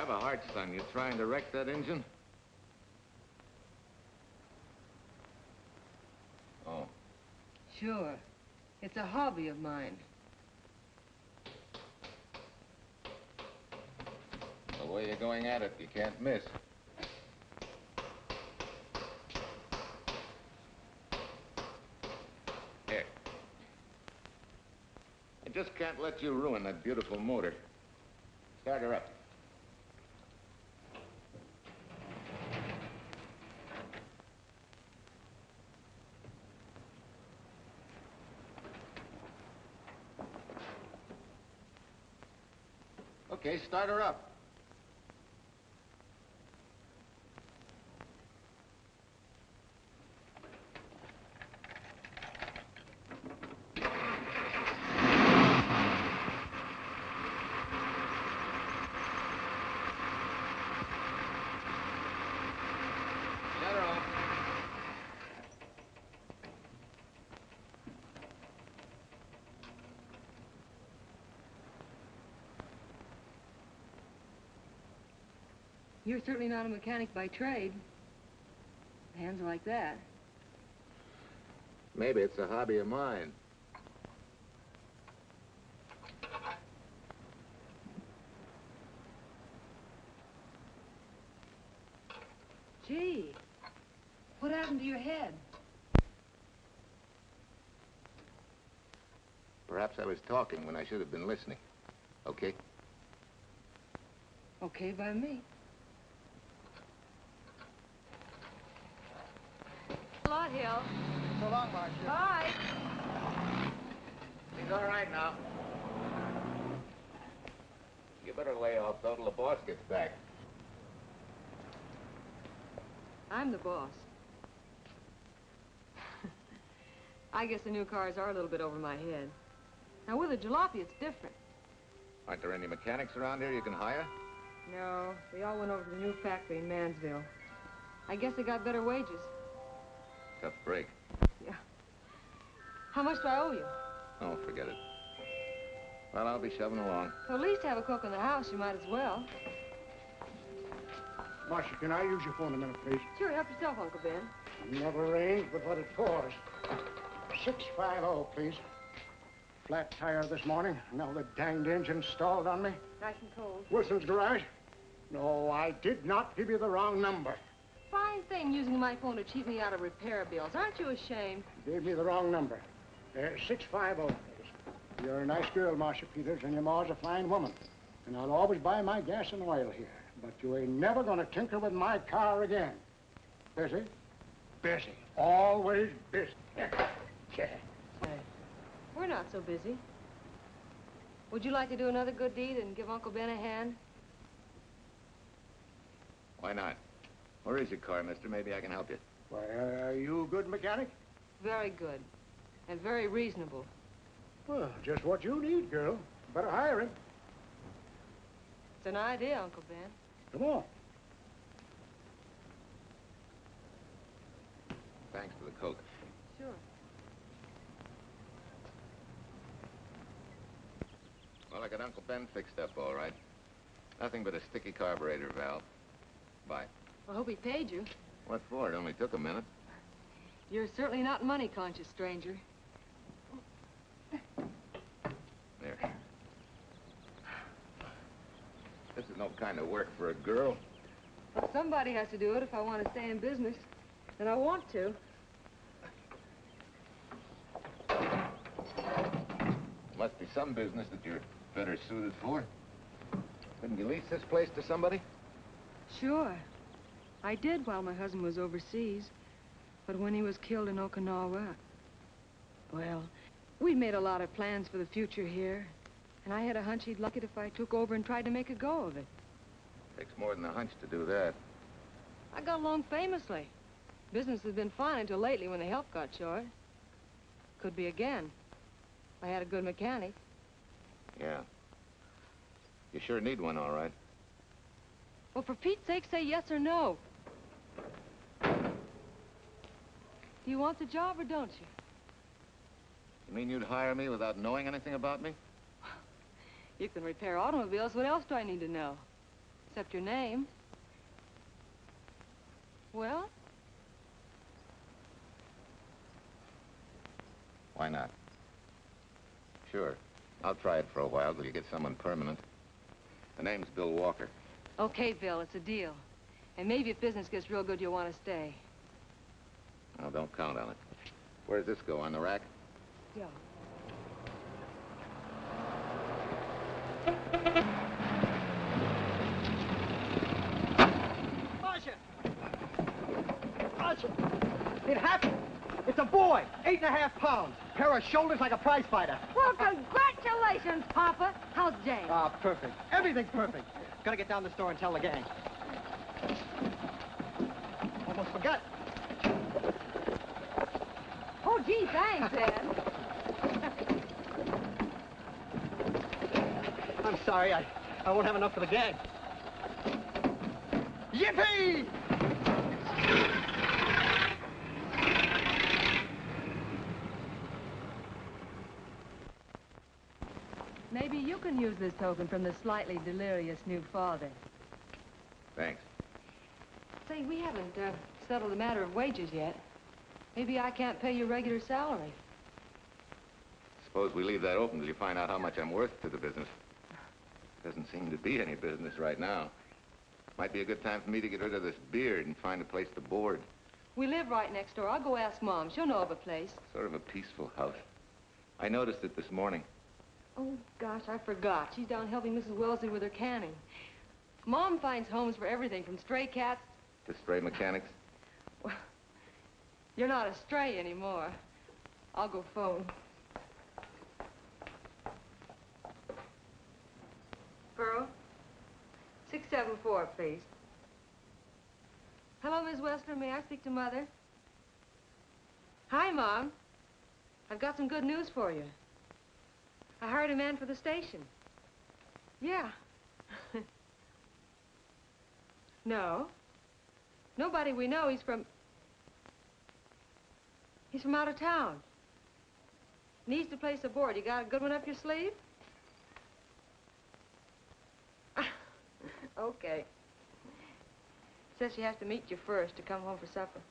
Have a heart, son. You trying to wreck that engine? Oh. Sure. It's a hobby of mine. The way you're going at it, you can't miss. Here. I just can't let you ruin that beautiful motor. Start her up. Okay, start her up. Shut her off. You're certainly not a mechanic by trade. Hands like that. Maybe it's a hobby of mine. Gee, what happened to your head? Perhaps I was talking when I should have been listening. Okay? Okay by me. A lot, Hill. So long, Marcia. Bye. He's all right now. You better lay off though till the boss gets back. I'm the boss. I guess the new cars are a little bit over my head. Now, with a jalopy, it's different. Aren't there any mechanics around here you can hire? No, they all went over to the new factory in Mansville. I guess they got better wages. Tough break. Yeah. How much do I owe you? Oh, forget it. Well, I'll be shoving along. Well, at least have a cook in the house. You might as well. Marcia, can I use your phone a minute, please? Sure, help yourself, Uncle Ben. Never arranged but what it caused. 650, please. Flat tire this morning. Now the danged engine stalled on me. Nice and cold. Wilson's garage? No, I did not give you the wrong number. Fine thing using my phone to cheat me out of repair bills. Aren't you ashamed? You gave me the wrong number. 650, please. You're a nice girl, Marcia Peters, and your ma's a fine woman. And I'll always buy my gas and oil here. But you ain't never gonna tinker with my car again. Busy? Busy. Always busy. Say, we're not so busy. Would you like to do another good deed and give Uncle Ben a hand? Why not? Where is your car, mister? Maybe I can help you. Why, are you a good mechanic? Very good. And very reasonable. Well, just what you need, girl. Better hire him. It's an idea, Uncle Ben. Come on. Thanks for the Coke. Sure. Well, I got Uncle Ben fixed up all right. Nothing but a sticky carburetor valve. Bye. I hope he paid you. What for? It only took a minute. You're certainly not money-conscious, stranger. There. This is no kind of work for a girl. But somebody has to do it if I want to stay in business. And I want to. Must be some business that you're better suited for. Couldn't you lease this place to somebody? Sure. I did while my husband was overseas. But when he was killed in Okinawa, well, we made a lot of plans for the future here. And I had a hunch he'd like it if I took over and tried to make a go of it. Takes more than a hunch to do that. I got along famously. Business has been fine until lately when the help got short. Could be again. I had a good mechanic. Yeah. You sure need one, all right. Well, for Pete's sake, say yes or no. Do you want the job or don't you? You mean you'd hire me without knowing anything about me? You can repair automobiles. What else do I need to know? Except your name. Well? Why not? Sure. I'll try it for a while till you get someone permanent. The name's Bill Walker. Okay, Bill, it's a deal. And maybe if business gets real good, you'll want to stay. Oh, don't count on it. Where does this go, on the rack? Yeah. Marcia! Marcia! It happened! It's a boy, 8.5 pounds. Pair of shoulders like a prize fighter. Well, congratulations, Papa. How's Jane? Ah, perfect. Everything's perfect. Gotta get down to the store and tell the gang. Almost forgot. Oh, gee, thanks, Ed. I'm sorry, I won't have enough for the gang. Yippee! Maybe you can use this token from the slightly delirious new father. Thanks. Say, we haven't settled the matter of wages yet. Maybe I can't pay your regular salary. Suppose we leave that open till you find out how much I'm worth to the business. Doesn't seem to be any business right now. Might be a good time for me to get rid of this beard and find a place to board. We live right next door. I'll go ask Mom. She'll know of a place. Sort of a peaceful house. I noticed it this morning. Oh, gosh, I forgot. She's down helping Mrs. Wellesley with her canning. Mom finds homes for everything from stray cats... To stray mechanics? Well, you're not a stray anymore. I'll go phone. Pearl, 674, please. Hello, Miss Westler. May I speak to Mother? Hi, Mom. I've got some good news for you. I hired a man for the station. Yeah. No. Nobody we know. He's from out of town. Needs to place a board. You got a good one up your sleeve? Okay. Says she has to meet you first to come home for supper.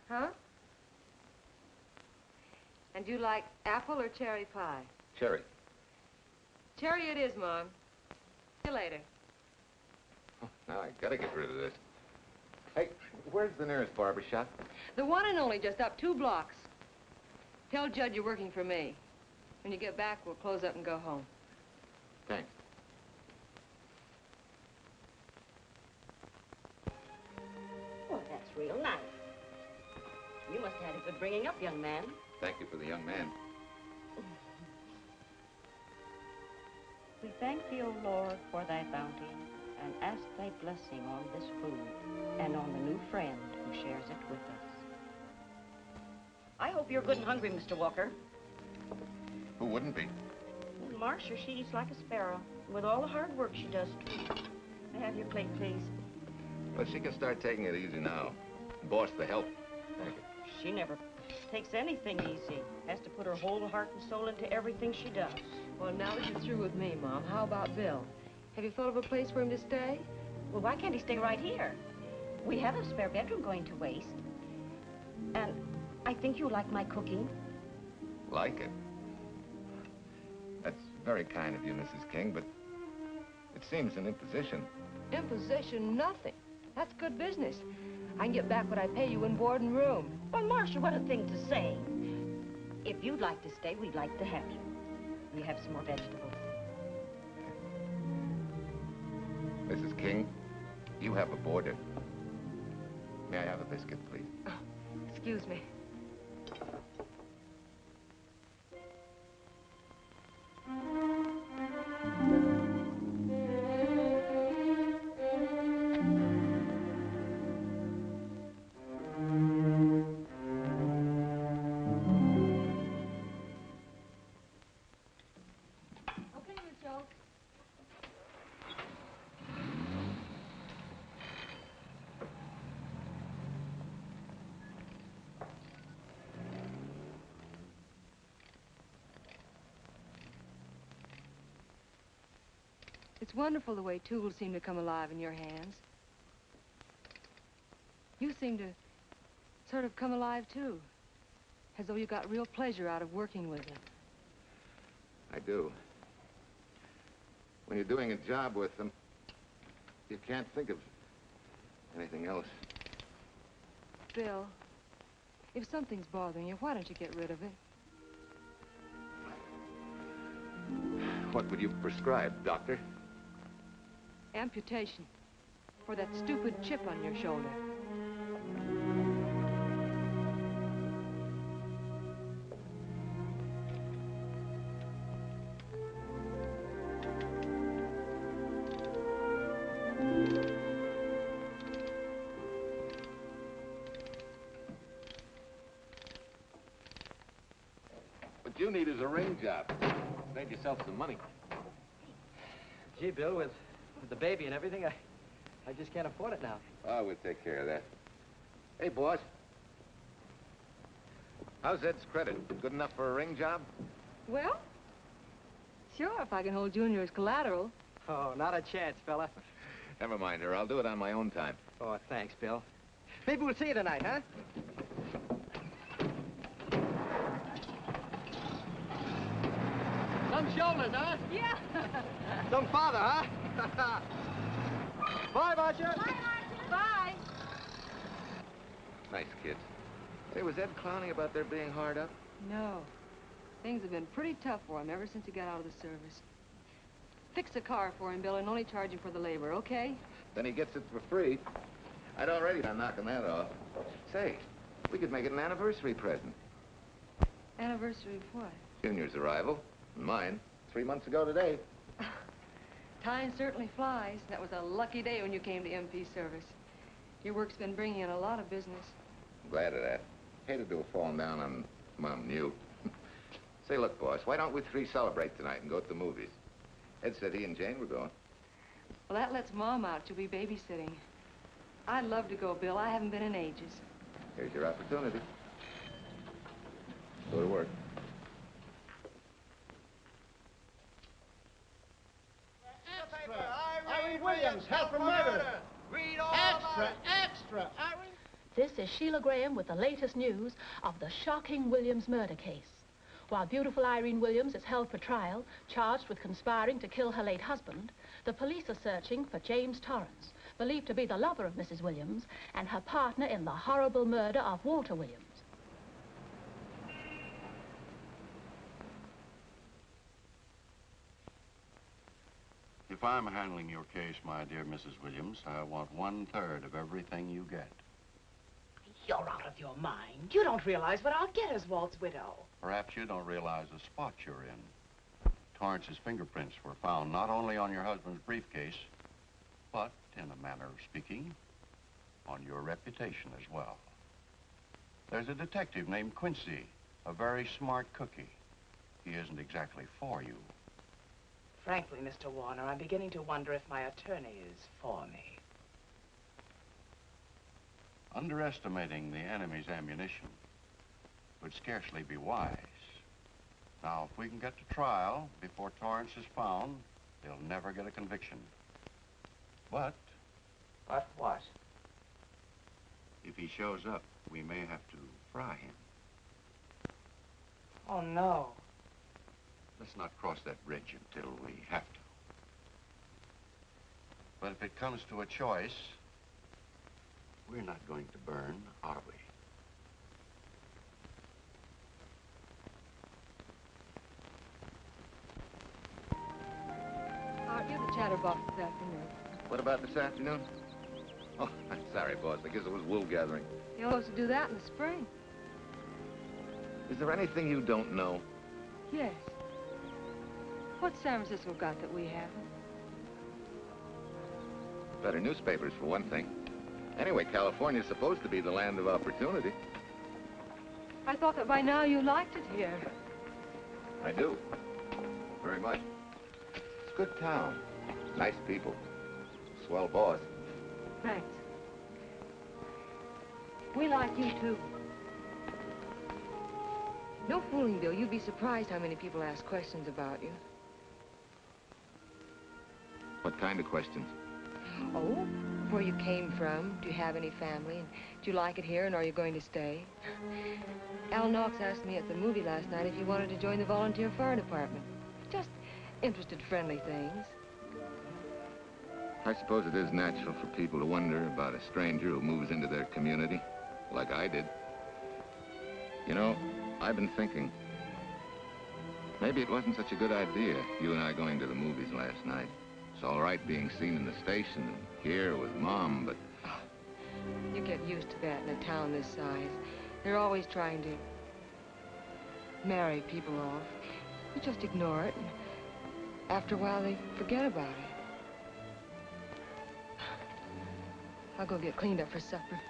Huh? And you like apple or cherry pie? Cherry. Cherry it is, Mom. See you later. Oh, now I gotta get rid of this. Hey, where's the nearest barber shop? The one and only, just up 2 blocks. Tell Judd you're working for me. When you get back, we'll close up and go home. Thanks. Well, that's real nice. You must have had a good bringing up, young man. Thank you for the young man. We thank thee, O Lord, for thy bounty, and ask thy blessing on this food, and on the new friend who shares it with us. I hope you're good and hungry, Mr. Walker. Who wouldn't be? Marcia, she eats like a sparrow, with all the hard work she does. May I have your plate, please? Well, she can start taking it easy now. Boss, the help. Thank you. She never takes anything easy. Has to put her whole heart and soul into everything she does. Well, now that you're through with me, Mom, how about Bill? Have you thought of a place for him to stay? Well, why can't he stay right here? We have a spare bedroom going to waste. And I think you like my cooking. Like it? That's very kind of you, Mrs. King, but it seems an imposition. Imposition, nothing. That's good business. I can get back what I pay you in board and room. Well, Marcia, what a thing to say. If you'd like to stay, we'd like to have you. We have some more vegetables. Mrs. King, you have a boarder. May I have a biscuit, please? Oh, excuse me. It's wonderful the way tools seem to come alive in your hands. You seem to sort of come alive, too. As though you got real pleasure out of working with them. I do. When you're doing a job with them, you can't think of anything else. Bill, if something's bothering you, why don't you get rid of it? What would you prescribe, doctor? Amputation. For that stupid chip on your shoulder. What you need is a ring job. Save yourself some money. Gee, Bill, with the baby and everything, I just can't afford it now. Oh, we'll take care of that. Hey, boss. How's Ed's credit? Good enough for a ring job? Well, sure, if I can hold Junior as collateral. Oh, not a chance, fella. Never mind her. I'll do it on my own time. Oh, thanks, Bill. Maybe we'll see you tonight, huh? Some shoulders, huh? Yeah. Some father, huh? Bye, Marcia. Bye, Marcia. Bye. Nice kids. Say, was Ed clowning about their being hard up? No. Things have been pretty tough for him ever since he got out of the service. Fix a car for him, Bill, and only charge him for the labor, okay? Then he gets it for free. I'd already been knocking that off. Say, we could make it an anniversary present. Anniversary of what? Junior's arrival, and mine, 3 months ago today. Time certainly flies. That was a lucky day when you came to MP service. Your work's been bringing in a lot of business. I'm glad of that. Hated to have fallen down on Mom and you. Say, look, boss, why don't we three celebrate tonight and go to the movies? Ed said he and Jane were going. Well, that lets Mom out. She'll be babysitting. I'd love to go, Bill. I haven't been in ages. Here's your opportunity. Go to work. Irene Williams, held for murder. Read all extra. Irene. This is Sheila Graham with the latest news of the shocking Williams murder case. While beautiful Irene Williams is held for trial, charged with conspiring to kill her late husband, the police are searching for James Torrance, believed to be the lover of Mrs. Williams and her partner in the horrible murder of Walter Williams. If I'm handling your case, my dear Mrs. Williams, I want 1/3 of everything you get. You're out of your mind. You don't realize what I'll get as Walt's widow. Perhaps you don't realize the spot you're in. Torrance's fingerprints were found not only on your husband's briefcase, but, in a manner of speaking, on your reputation as well. There's a detective named Quincy, a very smart cookie. He isn't exactly for you. Frankly, Mr. Warner, I'm beginning to wonder if my attorney is for me. Underestimating the enemy's ammunition would scarcely be wise. Now, if we can get to trial before Torrance is found, they'll never get a conviction. But... But what? If he shows up, we may have to fry him. Oh, no. Let's not cross that bridge until we have to. But if it comes to a choice, we're not going to burn, are we? Art, you're the chatterbox this afternoon. What about this afternoon? Oh, I'm sorry, boss. I guess it was wool gathering. You're supposed to do that in the spring. Is there anything you don't know? Yes. What's San Francisco got that we haven't? Better newspapers, for one thing. Anyway, California's supposed to be the land of opportunity. I thought that by now you liked it here. I do. Very much. It's a good town. Nice people. Swell boss. Thanks. We like you, too. No fooling, Bill. You'd be surprised how many people ask questions about you. What kind of questions? Oh, where you came from, do you have any family, and do you like it here, and are you going to stay? Al Knox asked me at the movie last night if you wanted to join the volunteer fire department. Just interested, friendly things. I suppose it is natural for people to wonder about a stranger who moves into their community, like I did. You know, I've been thinking, maybe it wasn't such a good idea, you and I going to the movies last night. It's all right being seen in the station and here with Mom, but... You get used to that in a town this size. They're always trying to marry people off. You just ignore it, and after a while they forget about it. I'll go get cleaned up for supper.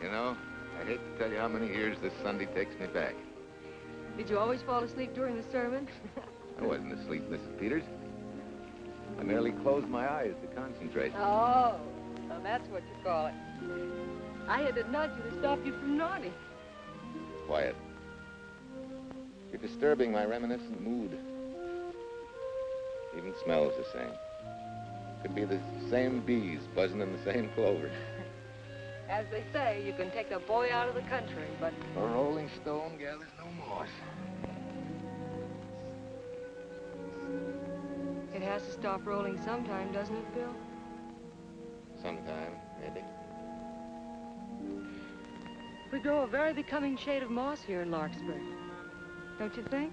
You know, I hate to tell you how many years this Sunday takes me back. Did you always fall asleep during the sermon? I wasn't asleep, Mrs. Peters. I merely closed my eyes to concentrate. Oh, so that's what you call it. I had to nudge you to stop you from nodding. Quiet. You're disturbing my reminiscent mood. Even smells the same. Could be the same bees buzzing in the same clover. As they say, you can take a boy out of the country, but... A rolling stone gathers no moss. It has to stop rolling sometime, doesn't it, Bill? Sometime, maybe. We grow a very becoming shade of moss here in Larkspur. Don't you think?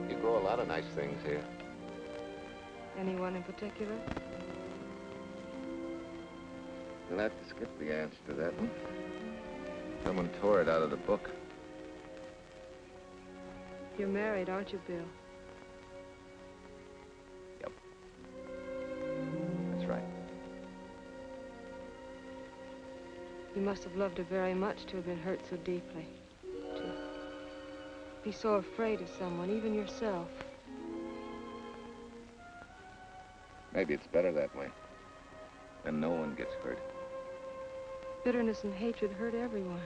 You grow a lot of nice things here. Anyone in particular? You'll have to skip the answer to that one. Someone tore it out of the book. You're married, aren't you, Bill? Yep. That's right. You must have loved her very much to have been hurt so deeply. To be so afraid of someone, even yourself. Maybe it's better that way. Then no one gets hurt. Bitterness and hatred hurt everyone.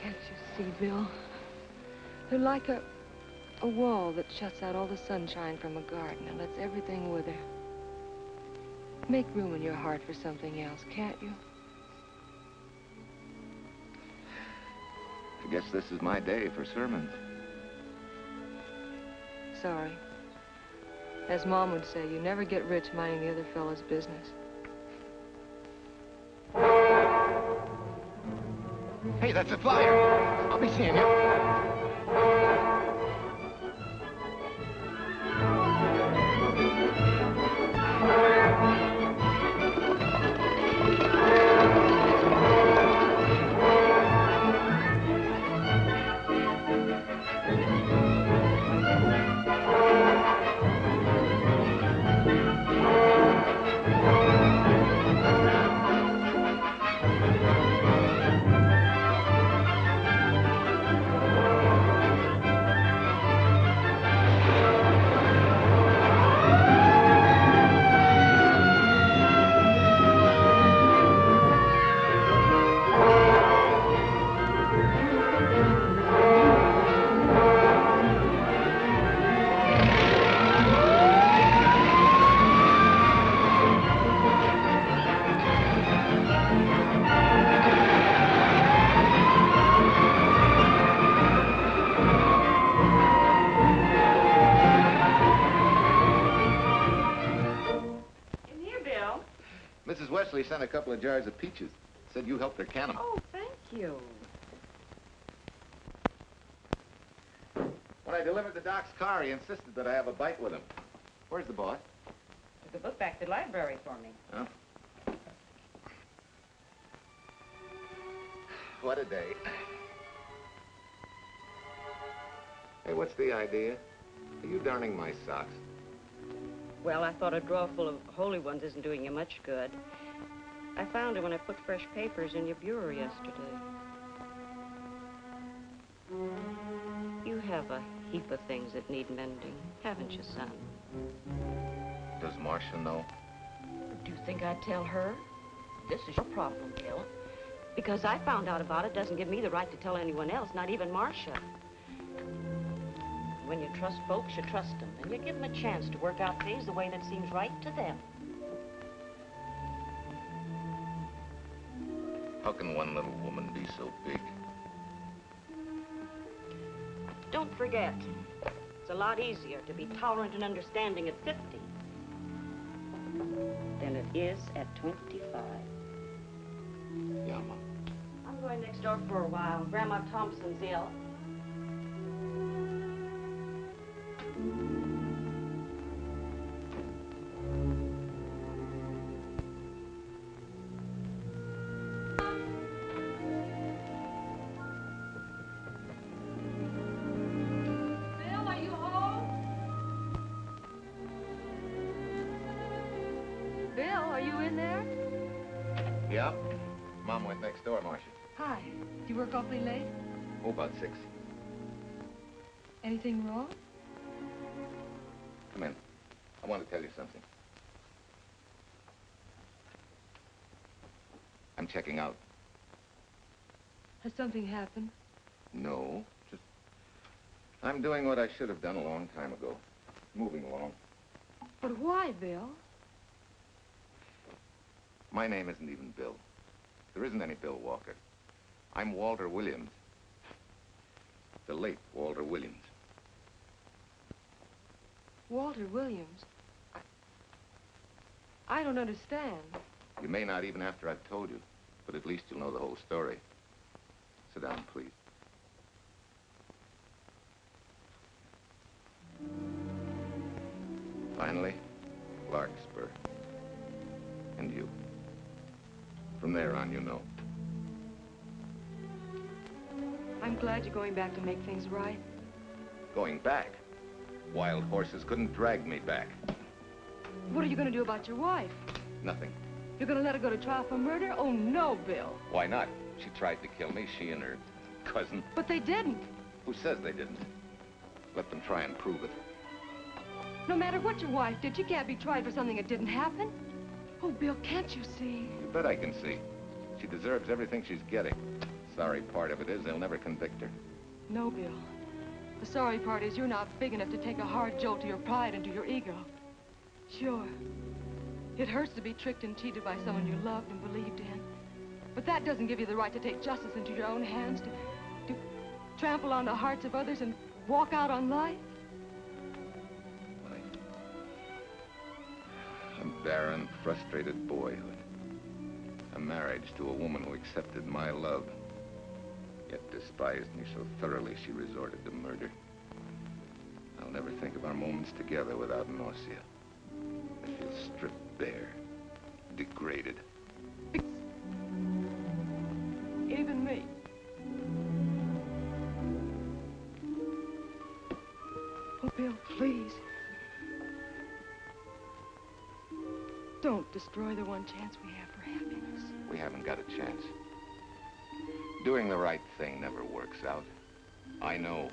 Can't you see, Bill? They're like a wall that shuts out all the sunshine from a garden and lets everything wither. Make room in your heart for something else, can't you? I guess this is my day for sermons. Sorry. As Mom would say, you never get rich minding the other fellow's business. Hey, that's a flyer. I'll be seeing you. Mrs. Wesley sent a couple of jars of peaches. Said you helped her can them. Oh, thank you. When I delivered the doc's car, he insisted that I have a bite with him. Where's the boss? Took the book back to the library for me. Huh? What a day. Hey, what's the idea? Are you darning my socks? Well, I thought a drawer full of holy ones isn't doing you much good. I found it when I put fresh papers in your bureau yesterday. You have a heap of things that need mending, haven't you, son? Does Marcia know? Do you think I'd tell her? This is your problem, Bill. Because I found out about it doesn't give me the right to tell anyone else, not even Marcia. When you trust folks, you trust them, and you give them a chance to work out things the way that seems right to them. How can one little woman be so big? Don't forget, it's a lot easier to be tolerant and understanding at 50 than it is at 25. Yeah, Mom. I'm going next door for a while. Grandma Thompson's ill. Bill, are you home? Bill, are you in there? Yeah? Mom went next door, Marcia. Hi. Do you work awfully late? Oh, about 6. Anything wrong? Come in. I want to tell you something. I'm checking out. Has something happened? No, just... I'm doing what I should have done a long time ago. Moving along. But why, Bill? My name isn't even Bill. There isn't any Bill Walker. I'm Walter Williams. The late Walter Williams. Walter Williams? I don't understand. You may not even after I've told you, but at least you'll know the whole story. Sit down, please. Finally, Larkspur. And you. From there on, you know. I'm glad you're going back to make things right. Going back? Wild horses couldn't drag me back. What are you going to do about your wife? Nothing. You're going to let her go to trial for murder? Oh, no, Bill. Why not? She tried to kill me, she and her cousin. But they didn't. Who says they didn't? Let them try and prove it. No matter what your wife did, she can't be tried for something that didn't happen. Oh, Bill, can't you see? You bet I can see. She deserves everything she's getting. Sorry part of it is they'll never convict her. No, Bill. The sorry part is you're not big enough to take a hard jolt to your pride and to your ego. Sure. It hurts to be tricked and cheated by someone you loved and believed in. But that doesn't give you the right to take justice into your own hands, to trample on the hearts of others and walk out on life. A barren, frustrated boyhood. A marriage to a woman who accepted my love, yet despised me so thoroughly she resorted to murder. I'll never think of our moments together without nausea. I feel stripped bare, degraded. Even me. Oh, Bill, please. Don't destroy the one chance we have for happiness. We haven't got a chance. Doing the right thing never works out. I know.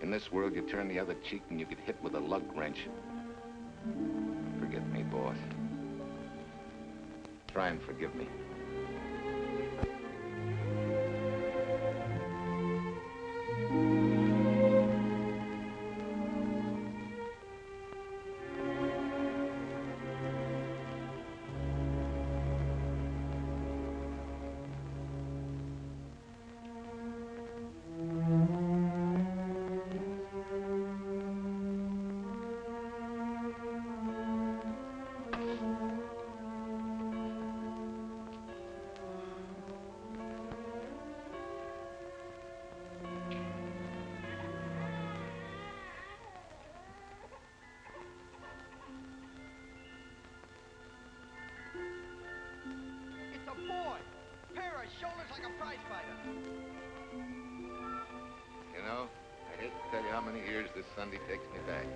In this world, you turn the other cheek and you get hit with a lug wrench. Forget me, boss. Try and forgive me. shoulders like a prize fighter. You know, I hate to tell you how many years this Sunday takes me back.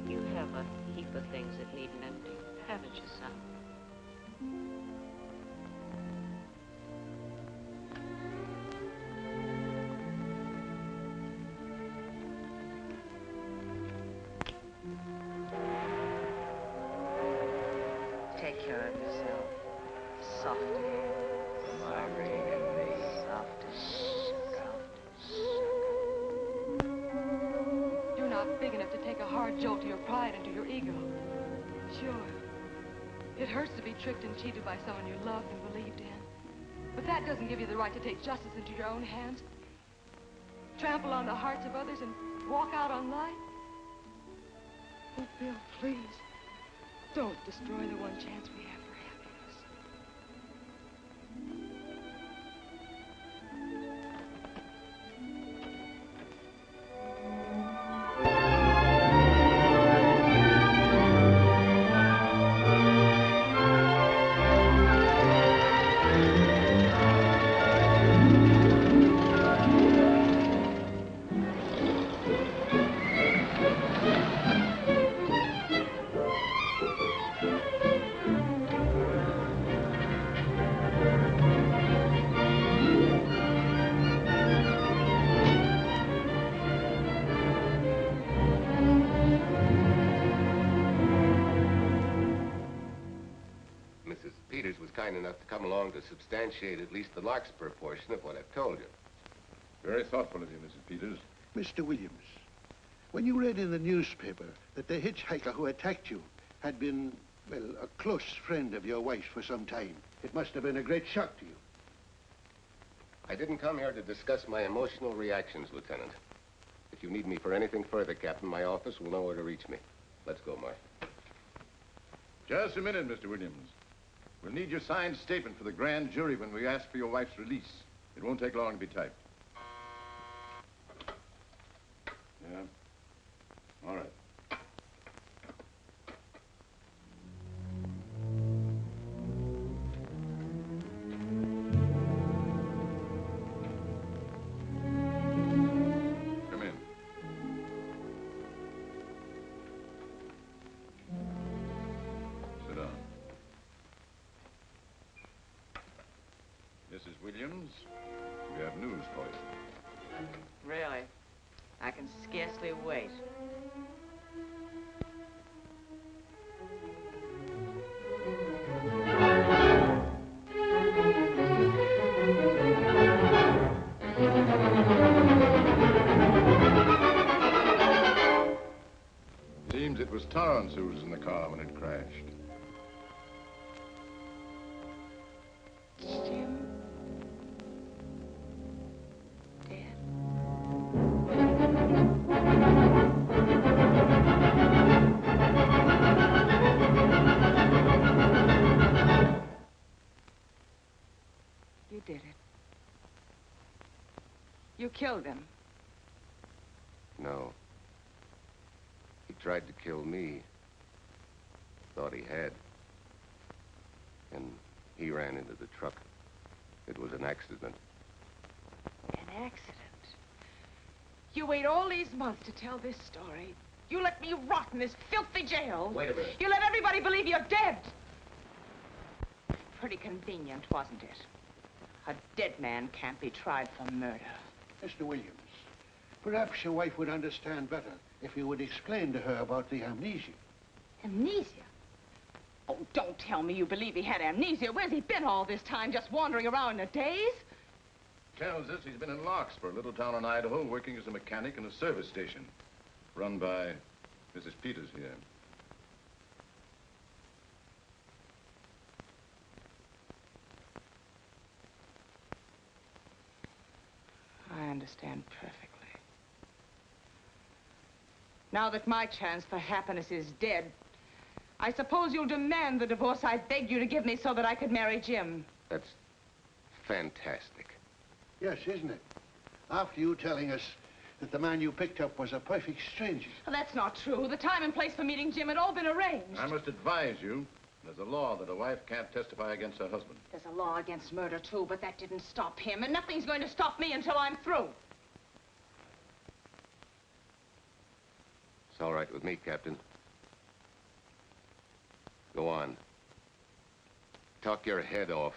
You have a heap of things that need mending, haven't you, son? Take care of yourself. Softly. You're not big enough to take a hard jolt to your pride and to your ego. Sure. It hurts to be tricked and cheated by someone you loved and believed in. But that doesn't give you the right to take justice into your own hands. Trample on the hearts of others and walk out on life. Oh, Bill, please. Don't destroy the one chance we have for happiness. Mrs. Peters was kind enough to come along to substantiate at least the Larkspur portion of what I've told you. Very thoughtful of you, Mrs. Peters. Mr. Williams, when you read in the newspaper that the hitchhiker who attacked you had been, well, a close friend of your wife's for some time, it must have been a great shock to you. I didn't come here to discuss my emotional reactions, Lieutenant. If you need me for anything further, Captain, my office will know where to reach me. Let's go, Mark. Just a minute, Mr. Williams. We'll need your signed statement for the grand jury when we ask for your wife's release. It won't take long to be typed. Yeah? All right. Come in. Sit down. Mrs. Williams, we have news for you. Really? I can scarcely wait. Seems it was Torrance who was in the car when it crashed. Jim? You did it. You killed him. No. He tried to kill me. Thought he had. And he ran into the truck. It was an accident. An accident? You wait all these months to tell this story. You let me rot in this filthy jail. Wait a minute. You let everybody believe you're dead. Pretty convenient, wasn't it? A dead man can't be tried for murder. Mr. Williams, perhaps your wife would understand better if you would explain to her about the amnesia. Amnesia? Oh, don't tell me you believe he had amnesia. Where's he been all this time, just wandering around in a daze? Tells us he's been in Larkspur, a little town in Idaho, working as a mechanic in a service station. Run by Mrs. Peters here. I understand perfectly. Now that my chance for happiness is dead, I suppose you'll demand the divorce I begged you to give me so that I could marry Jim. That's fantastic. Yes, isn't it? After you telling us that the man you picked up was a perfect stranger. Well, that's not true. The time and place for meeting Jim had all been arranged. I must advise you There's a law that a wife can't testify against her husband. There's a law against murder, too, but that didn't stop him, and nothing's going to stop me until I'm through. It's all right with me, Captain. Go on. Talk your head off.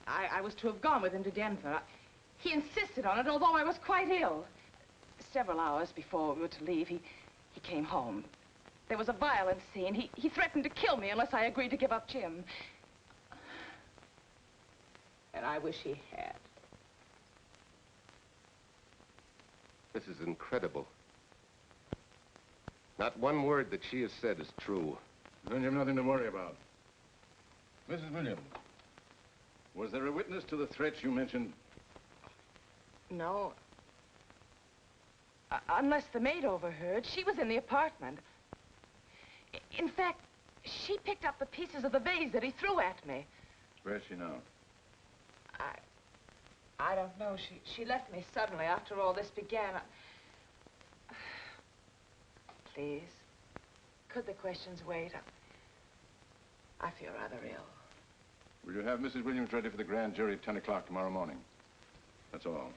I was to have gone with him to Denver. He insisted on it, although I was quite ill. Several hours before we were to leave, he came home. There was a violent scene. He threatened to kill me unless I agreed to give up Jim. And I wish he had. This is incredible. Not one word that she has said is true. Then you've nothing to worry about. Mrs. Williams, was there a witness to the threats you mentioned? No. Unless the maid overheard. She was in the apartment. In fact, she picked up the pieces of the vase that he threw at me. Where's she now? I don't know. She left me suddenly after all this began. Please, could the questions wait? I feel rather ill. Will you have Mrs. Williams ready for the grand jury at 10 o'clock tomorrow morning? That's all.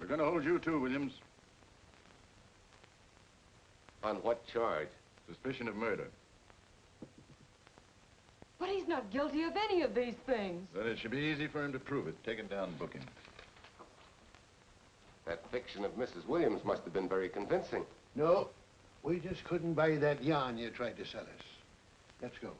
We're going to hold you too, Williams. On what charge? Suspicion of murder. But he's not guilty of any of these things. Then it should be easy for him to prove it. Take it down, book him. That fiction of Mrs. Williams must have been very convincing. No, we just couldn't buy that yarn you tried to sell us. Let's go.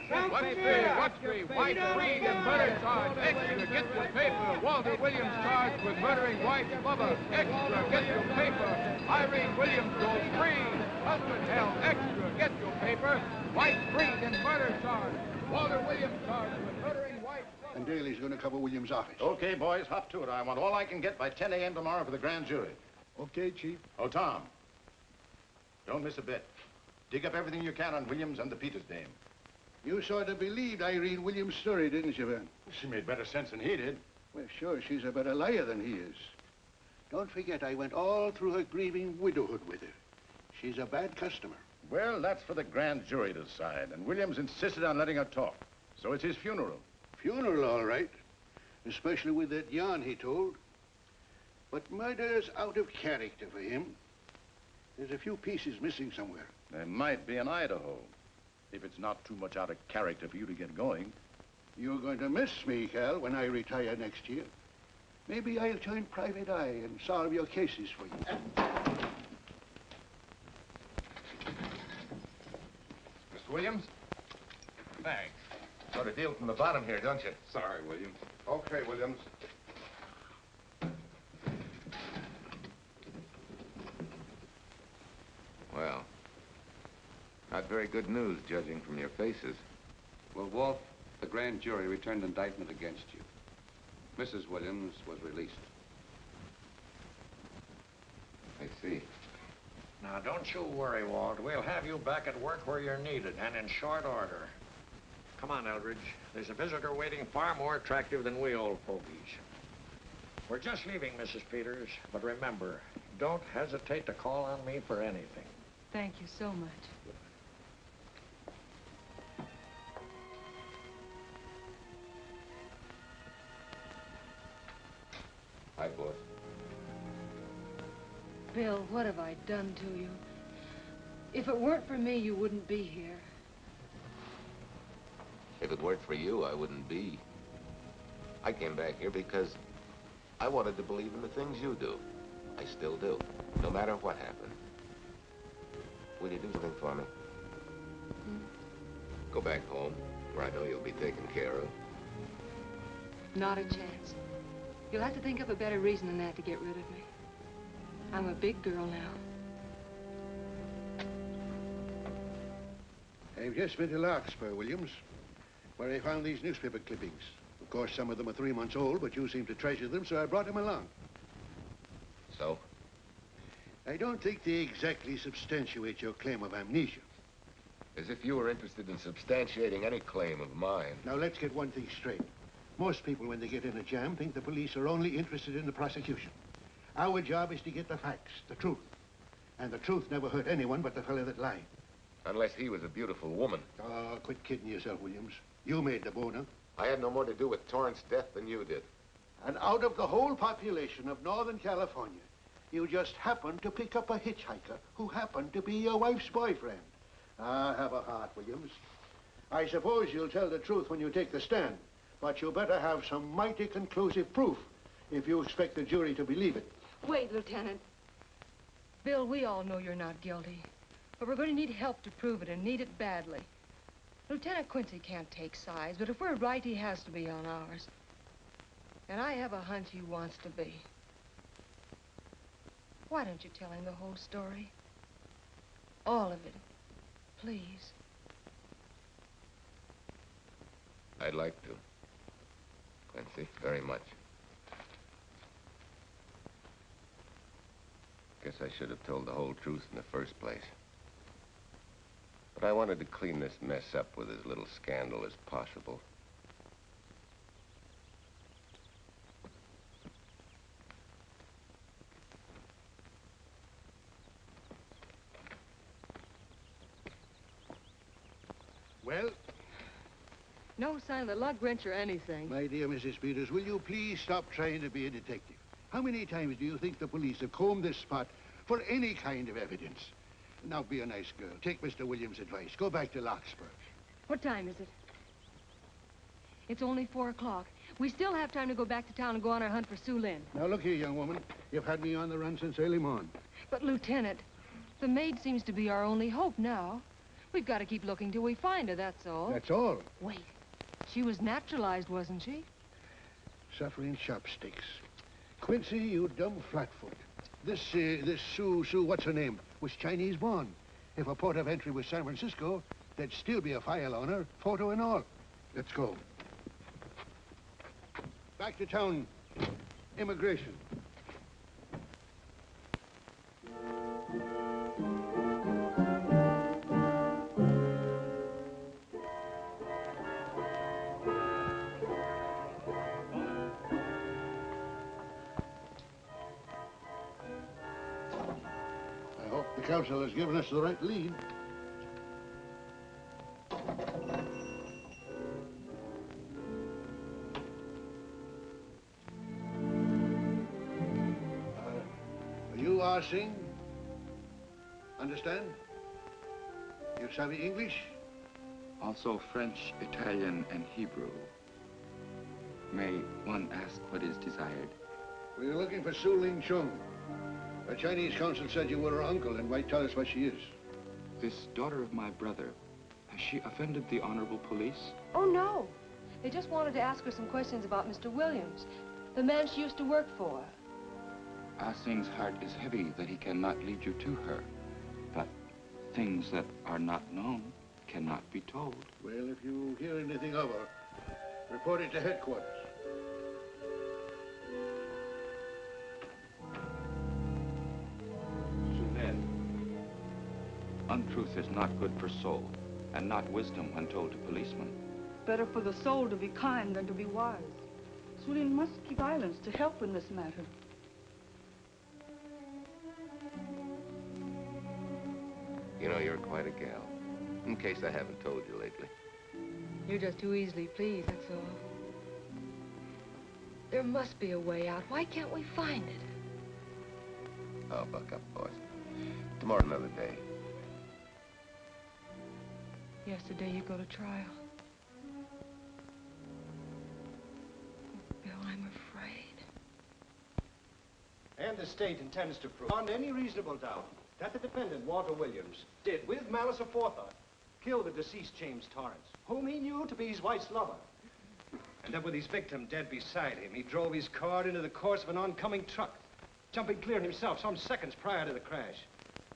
What's the White Freed and murder charge? Extra, get your paper. Walter Williams charged with murdering wife Bubba. Extra, get your paper. Irene Williams goes free. Husband held. Extra, get your paper. White Freed and murder charge. Walter Williams charged with murdering wife Bubba. And Daly's going to cover Williams' office. Okay, boys, hop to it. I want all I can get by 10 a.m. tomorrow for the grand jury. Okay, Chief. Oh, Tom, don't miss a bit. Dig up everything you can on Williams and the Peters dame. You sort of believed Irene Williams' story, didn't you, Van? She made better sense than he did. Well, sure, she's a better liar than he is. Don't forget, I went all through her grieving widowhood with her. She's a bad customer. Well, that's for the grand jury to decide, and Williams insisted on letting her talk. So it's his funeral. Funeral, all right. Especially with that yarn he told. But murder's out of character for him. There's a few pieces missing somewhere. There might be in Idaho, if it's not too much out of character for you to get going. You're going to miss me, Cal, when I retire next year. Maybe I'll join Private Eye and solve your cases for you. Mr. Williams? Thanks. Got a deal from the bottom here, don't you? Sorry, Williams. Okay, Williams. Well, not very good news, judging from your faces. Well, Walt, the grand jury returned indictment against you. Mrs. Williams was released. I see. Now, don't you worry, Walt. We'll have you back at work where you're needed, and in short order. Come on, Eldridge. There's a visitor waiting far more attractive than we old fogies. We're just leaving, Mrs. Peters, but remember, don't hesitate to call on me for anything. Thank you so much. Hi, boss. Bill, what have I done to you? If it weren't for me, you wouldn't be here. If it weren't for you, I wouldn't be. I came back here because I wanted to believe in the things you do. I still do, no matter what happened. Will you do something for me? Go back home, where I know you'll be taken care of. Not a chance. You'll have to think up a better reason than that to get rid of me. I'm a big girl now. I've just been to Larkspur, Williams, where I found these newspaper clippings. Of course, some of them are 3 months old, but you seem to treasure them, so I brought them along. So? I don't think they exactly substantiate your claim of amnesia. As if you were interested in substantiating any claim of mine. Now, let's get one thing straight. Most people, when they get in a jam, think the police are only interested in the prosecution. Our job is to get the facts, the truth. And the truth never hurt anyone but the fellow that lied. Unless he was a beautiful woman. Oh, quit kidding yourself, Williams. You made the boner. I had no more to do with Torrance's death than you did. And out of the whole population of Northern California, you just happened to pick up a hitchhiker who happened to be your wife's boyfriend. Ah, have a heart, Williams. I suppose you'll tell the truth when you take the stand, but you better have some mighty conclusive proof if you expect the jury to believe it. Wait, Lieutenant. Bill, we all know you're not guilty, but we're going to need help to prove it and need it badly. Lieutenant Quincy can't take sides, but if we're right, he has to be on ours. And I have a hunch he wants to be. Why don't you tell him the whole story? All of it, please. I'd like to, Quincy, very much. Guess I should have told the whole truth in the first place. But I wanted to clean this mess up with as little scandal as possible. Well? No sign of the lug wrench or anything. My dear Mrs. Peters, will you please stop trying to be a detective? How many times do you think the police have combed this spot for any kind of evidence? Now, be a nice girl. Take Mr. Williams' advice. Go back to Larkspur. What time is it? It's only 4 o'clock. We still have time to go back to town and go on our hunt for Sue Lynn. Now, look here, young woman. You've had me on the run since early morning. But, Lieutenant, the maid seems to be our only hope now. We've got to keep looking till we find her, that's all. That's all? Wait. She was naturalized, wasn't she? Suffering chopsticks. Quincy, you dumb flatfoot. This Sue, what's her name, was Chinese born. If a port of entry was San Francisco, there'd still be a file on her, photo and all. Let's go. Back to town. Immigration. I hope the council has given us the right lead. You are sing? Understand? You savvy English? Also French, Italian, and Hebrew. May one ask what is desired? We're looking for Su Ling Chung. The Chinese consul said you were her uncle and might tell us what she is. This daughter of my brother, has she offended the honorable police? Oh, no. They just wanted to ask her some questions about Mr. Williams, the man she used to work for. Ah Sing's heart is heavy that he cannot lead you to her. But things that are not known cannot be told. Well, if you hear anything of her, report it to headquarters. Untruth is not good for soul, and not wisdom when told to policemen. Better for the soul to be kind than to be wise. Su Lin must keep silence to help in this matter. You know, you're quite a gal. In case I haven't told you lately. You're just too easily pleased, that's all. There must be a way out. Why can't we find it? Oh, buck up, boys. Tomorrow, another day. Yesterday you go to trial. Bill, I'm afraid. And the state intends to prove, on any reasonable doubt, that the defendant, Walter Williams, did, with malice aforethought, kill the deceased James Torrance, whom he knew to be his wife's lover. And that with his victim dead beside him, he drove his car into the course of an oncoming truck, jumping clear himself some seconds prior to the crash.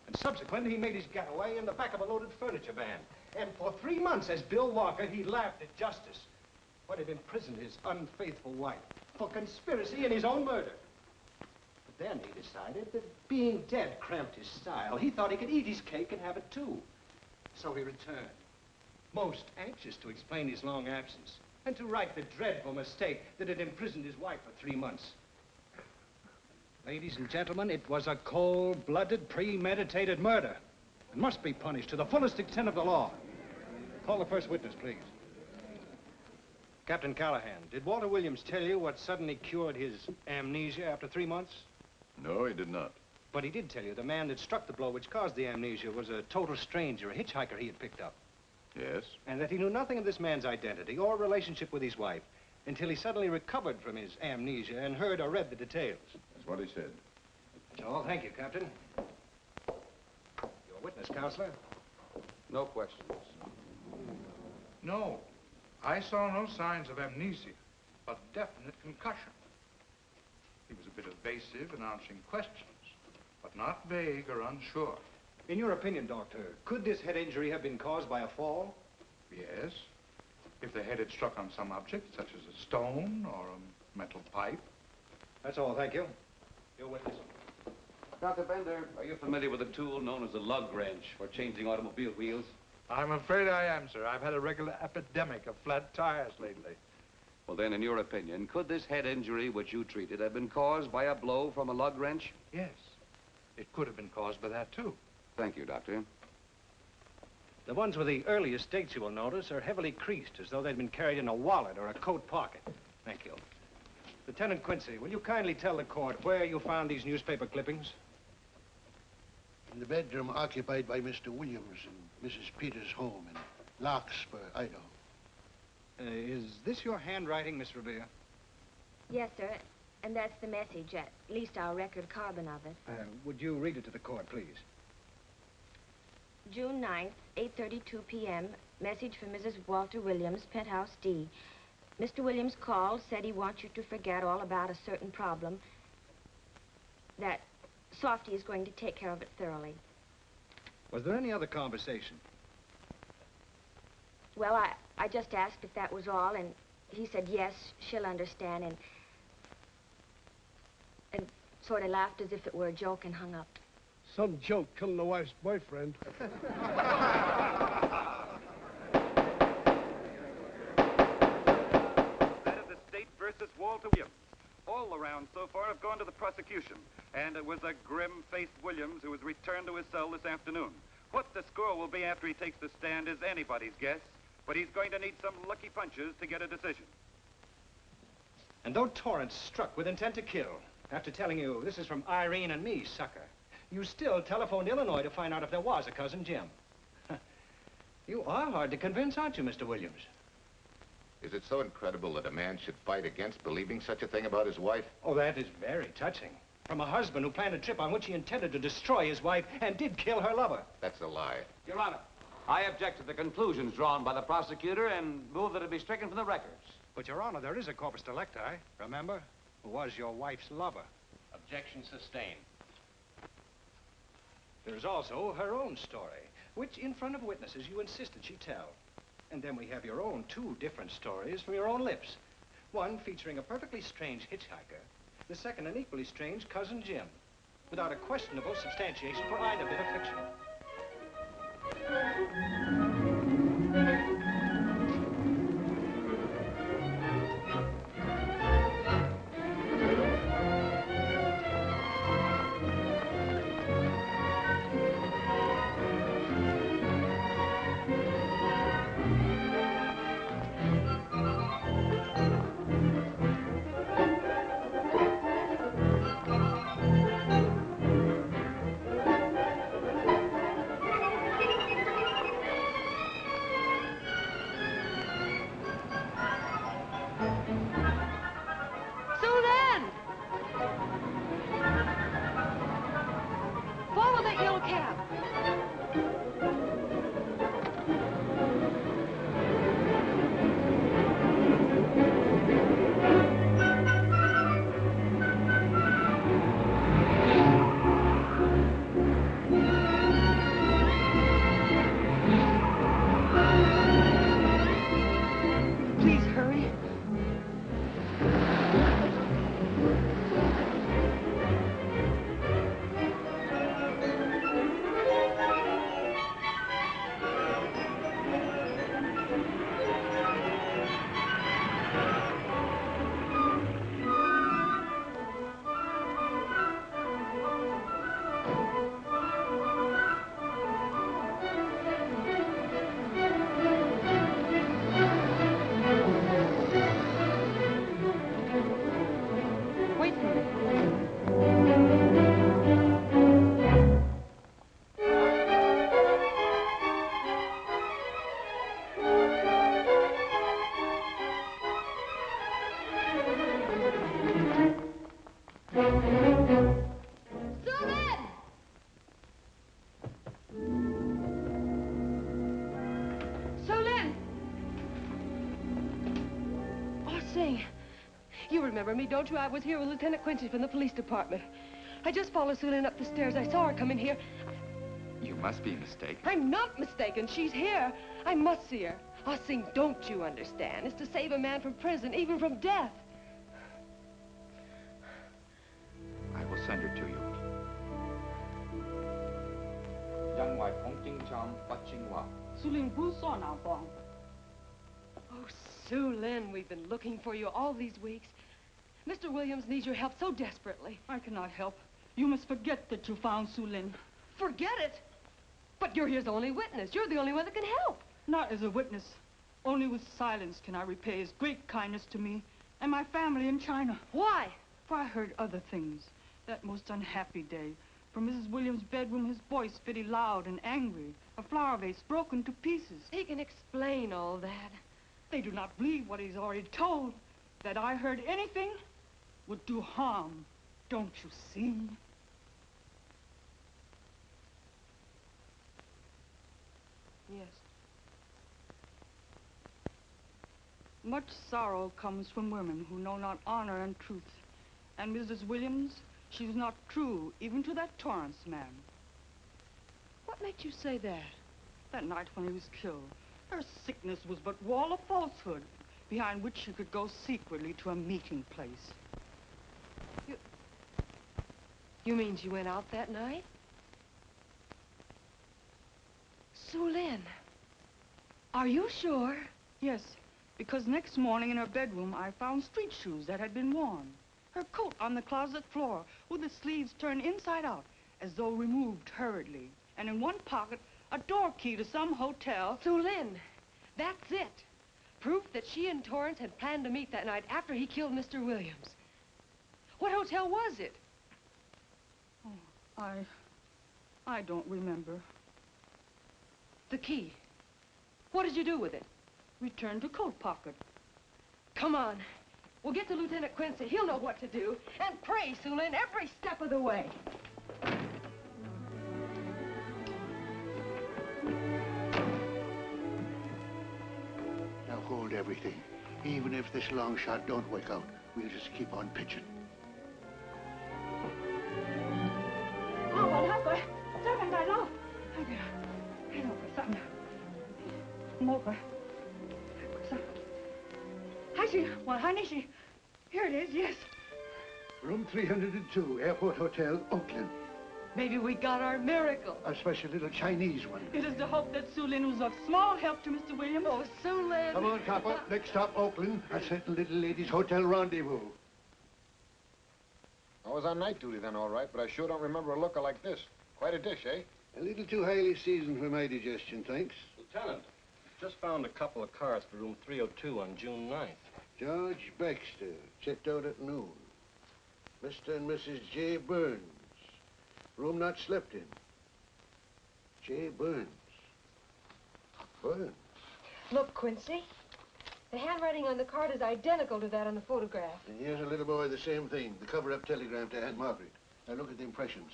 And subsequently, he made his getaway in the back of a loaded furniture van. And for 3 months, as Bill Walker, he laughed at justice. What had imprisoned his unfaithful wife for conspiracy in his own murder. But then he decided that being dead cramped his style. He thought he could eat his cake and have it too. So he returned, most anxious to explain his long absence and to right the dreadful mistake that had imprisoned his wife for 3 months. Ladies and gentlemen, it was a cold-blooded, premeditated murder and must be punished to the fullest extent of the law. Call the first witness, please. Captain Callahan, did Walter Williams tell you what suddenly cured his amnesia after 3 months? No, he did not. But he did tell you the man that struck the blow which caused the amnesia was a total stranger, a hitchhiker he had picked up. Yes? And that he knew nothing of this man's identity or relationship with his wife until he suddenly recovered from his amnesia and heard or read the details. That's what he said. That's all. Thank you, Captain. Your witness, Counselor. No questions. No, I saw no signs of amnesia, but definite concussion. He was a bit evasive in answering questions, but not vague or unsure. In your opinion, Doctor, could this head injury have been caused by a fall? Yes, if the head had struck on some object, such as a stone or a metal pipe. That's all, thank you. Your witness. Dr. Bender, are you familiar with a tool known as a lug wrench for changing automobile wheels? I'm afraid I am, sir. I've had a regular epidemic of flat tires lately. Well, then, in your opinion, could this head injury which you treated have been caused by a blow from a lug wrench? Yes, it could have been caused by that, too. Thank you, Doctor. The ones with the earliest dates, you will notice, are heavily creased, as though they'd been carried in a wallet or a coat pocket. Thank you. Lieutenant Quincy, will you kindly tell the court where you found these newspaper clippings? In the bedroom occupied by Mr. Williams in Mrs. Peters' home in Larkspur, Idaho. Is this your handwriting, Miss Revere? Yes, sir. And that's the message, at least our record carbon of it. Would you read it to the court, please? June 9th, 8:32 p.m. Message from Mrs. Walter Williams, Penthouse D. Mr. Williams called, said he wants you to forget all about a certain problem. That Softy is going to take care of it thoroughly. Was there any other conversation? Well, I just asked if that was all, and he said yes, she'll understand, and sort of laughed as if it were a joke and hung up. Some joke killing the wife's boyfriend. That is the state versus Walter Williams. All the rounds so far have gone to the prosecution, and it was a grim-faced Williams who was returned to his cell this afternoon. What the score will be after he takes the stand is anybody's guess, but he's going to need some lucky punches to get a decision. And though Torrance struck with intent to kill, after telling you this is from Irene and me, sucker, you still telephoned Illinois to find out if there was a cousin Jim. You are hard to convince, aren't you, Mr. Williams? Is it so incredible that a man should fight against believing such a thing about his wife? Oh, that is very touching. From a husband who planned a trip on which he intended to destroy his wife and did kill her lover. That's a lie. Your Honor, I object to the conclusions drawn by the prosecutor and move that it be stricken from the records. But, Your Honor, there is a corpus delicti, remember? Who was your wife's lover. Objection sustained. There's also her own story, which in front of witnesses you insisted she tell. And then we have your own two different stories from your own lips. One featuring a perfectly strange hitchhiker, the second an equally strange cousin Jim, without a questionable substantiation for either bit of fiction. You remember me, don't you? I was here with Lieutenant Quincy from the police department. I just followed Sue Lynn up the stairs. I saw her come in here. You must be mistaken. I'm not mistaken. She's here. I must see her. Ah, Sing, don't you understand? It's to save a man from prison, even from death. I will send her to you. Oh, Sue Lynn, we've been looking for you all these weeks. Mr. Williams needs your help so desperately. I cannot help. You must forget that you found Sue Lynn. Forget it? But you're his only witness. You're the only one that can help. Not as a witness. Only with silence can I repay his great kindness to me and my family in China. Why? For I heard other things. That most unhappy day, from Mrs. Williams' bedroom, his voice very loud and angry. A flower vase broken to pieces. He can explain all that. They do not believe what he's already told. That I heard anything would do harm. Don't you see? Yes. Much sorrow comes from women who know not honor and truth. And Mrs. Williams, she was not true even to that Torrance man. What made you say that? That night when he was killed, her sickness was but wall of falsehood, behind which she could go secretly to a meeting place. You mean she went out that night? Sue Lynn, are you sure? Yes, because next morning in her bedroom, I found street shoes that had been worn. Her coat on the closet floor, with the sleeves turned inside out, as though removed hurriedly. And in one pocket, a door key to some hotel. Sue Lynn, that's it. Proof that she and Torrance had planned to meet that night after he killed Mr. Williams. What hotel was it? Oh, I don't remember. The key. What did you do with it? Returned to coat pocket. Come on. We'll get to Lieutenant Quincy. He'll know what to do. And pray, Sue Lynn, every step of the way. Now hold everything. Even if this long shot don't work out, we'll just keep on pitching. Here it is, yes. Room 302, Airport Hotel, Oakland. Maybe we got our miracle. A special little Chinese one. It is to hope that Sue Lynn was of small help to Mr. Williams. Oh, Sue Lynn. Come on, Copper. Next stop, Oakland. A certain little lady's hotel rendezvous. I was on night duty then, all right, but I sure don't remember a looker like this. Quite a dish, eh? A little too highly seasoned for my digestion, thanks. Lieutenant, just found a couple of cars for room 302 on June 9th. George Baxter, checked out at noon. Mr. and Mrs. J. Burns. Room not slept in. J. Burns. Burns. Look, Quincy. The handwriting on the card is identical to that on the photograph. And here's a little boy, the same thing. The cover-up telegram to Aunt Margaret. Now look at the impressions.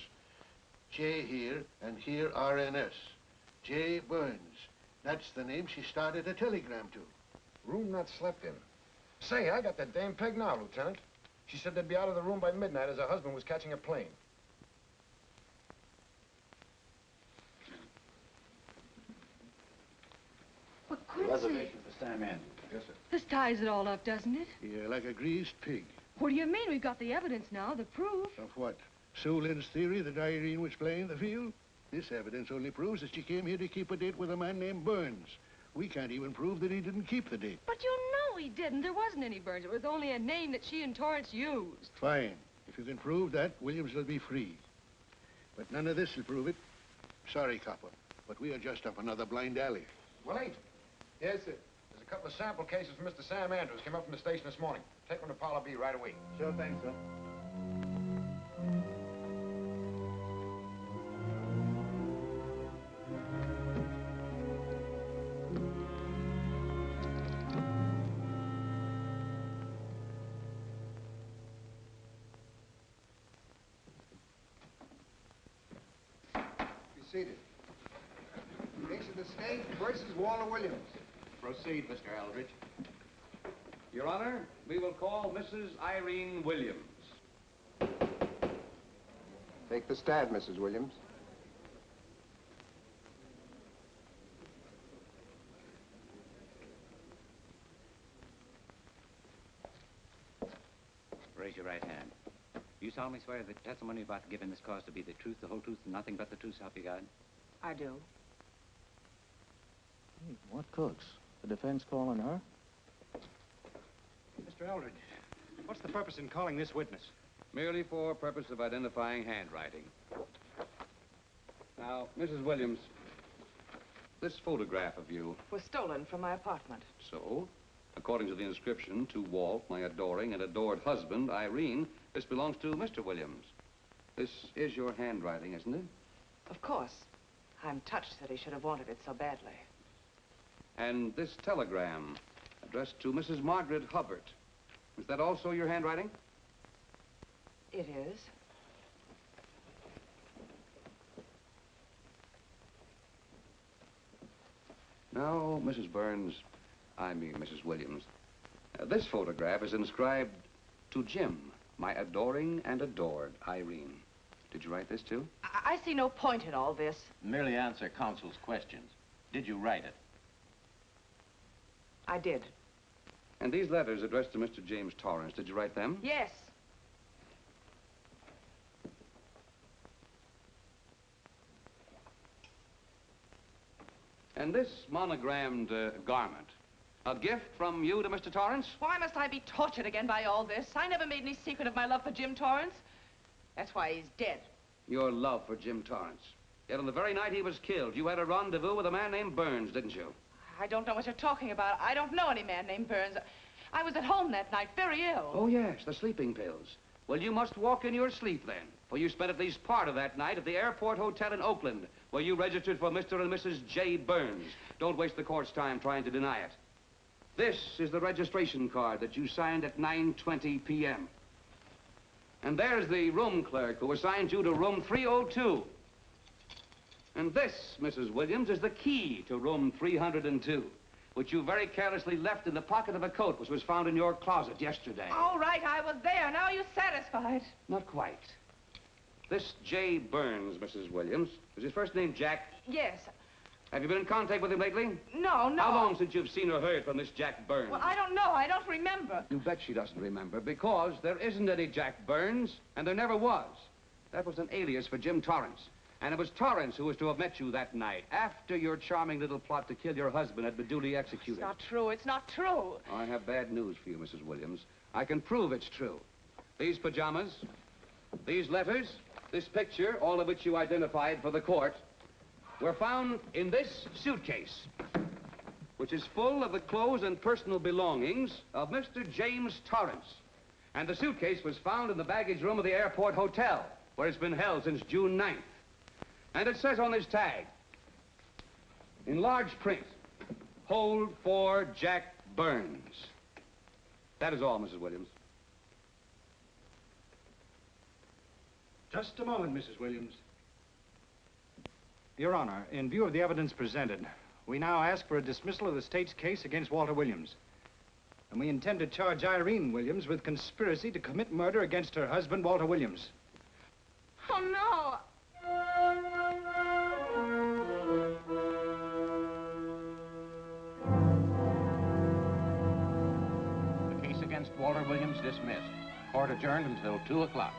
J here, and here RNS. J. Burns. That's the name she started a telegram to. Room not slept in. Say, I got that dame pegged now, Lieutenant. She said they'd be out of the room by midnight as her husband was catching a plane. But Quincy... Reservation for Sam Andrews. Yes, sir. This ties it all up, doesn't it? Yeah, like a greased pig. What do you mean? We've got the evidence now, the proof. Of what? Sue Lynn's theory that Irene was playing the field? This evidence only proves that she came here to keep a date with a man named Burns. We can't even prove that he didn't keep the date. But you know he didn't. There wasn't any Burns. It was only a name that she and Torrance used. Fine. If you can prove that, Williams will be free. But none of this will prove it. Sorry, Copper, but we are just up another blind alley. Well, Agent. Yes, sir. There's a couple of sample cases for Mr. Sam Andrews. Came up from the station this morning. Take them to Parlor B right away. Sure thing, sir. Seated. Case of the state versus Walter Williams. Proceed, Mr. Eldridge. Your Honor, we will call Mrs. Irene Williams. Take the stand, Mrs. Williams. Raise your right hand. You solemnly swear that the testimony about to give in this cause to be the truth, the whole truth, and nothing but the truth, so help you God? I do. Hey, what cooks? The defense calling her? Mr. Eldridge, what's the purpose in calling this witness? Merely for purpose of identifying handwriting. Now, Mrs. Williams, this photograph of you... Was stolen from my apartment. So, according to the inscription, to Walt, my adoring and adored husband, Irene, this belongs to Mr. Williams. This is your handwriting, isn't it? Of course. I'm touched that he should have wanted it so badly. And this telegram, addressed to Mrs. Margaret Hubbard, is that also your handwriting? It is. Now, Mrs. Burns, I mean Mrs. Williams, this photograph is inscribed to Jim, my adoring and adored Irene. Did you write this, too? I see no point in all this. Merely answer counsel's questions. Did you write it? I did. And these letters addressed to Mr. James Torrance, did you write them? Yes. And this monogrammed garment, a gift from you to Mr. Torrance? Why must I be tortured again by all this? I never made any secret of my love for Jim Torrance. That's why he's dead. Your love for Jim Torrance. Yet on the very night he was killed, you had a rendezvous with a man named Burns, didn't you? I don't know what you're talking about. I don't know any man named Burns. I was at home that night, very ill. Oh, yes, the sleeping pills. Well, you must walk in your sleep, then. For you spent at least part of that night at the Airport Hotel in Oakland, where you registered for Mr. and Mrs. J. Burns. Don't waste the court's time trying to deny it. This is the registration card that you signed at 9:20 p.m. And there's the room clerk who assigned you to room 302. And this, Mrs. Williams, is the key to room 302, which you very carelessly left in the pocket of a coat which was found in your closet yesterday. All right, I was there. Now you're satisfied. Not quite. This J. Burns, Mrs. Williams, is his first name Jack? Yes. Have you been in contact with him lately? No. How long since you've seen or heard from this Jack Burns? Well, I don't know. I don't remember. You bet she doesn't remember, because there isn't any Jack Burns, and there never was. That was an alias for Jim Torrance. And it was Torrance who was to have met you that night, after your charming little plot to kill your husband had been duly executed. It's not true. It's not true. I have bad news for you, Mrs. Williams. I can prove it's true. These pajamas, these letters, this picture, all of which you identified for the court, were found in this suitcase, which is full of the clothes and personal belongings of Mr. James Torrance. And the suitcase was found in the baggage room of the Airport Hotel, where it's been held since June 9th. And it says on this tag, in large print, hold for Jack Burns. That is all, Mrs. Williams. Just a moment, Mrs. Williams. Your Honor, in view of the evidence presented, we now ask for a dismissal of the state's case against Walter Williams. And we intend to charge Irene Williams with conspiracy to commit murder against her husband, Walter Williams. Oh, no. The case against Walter Williams dismissed. Court adjourned until 2 o'clock.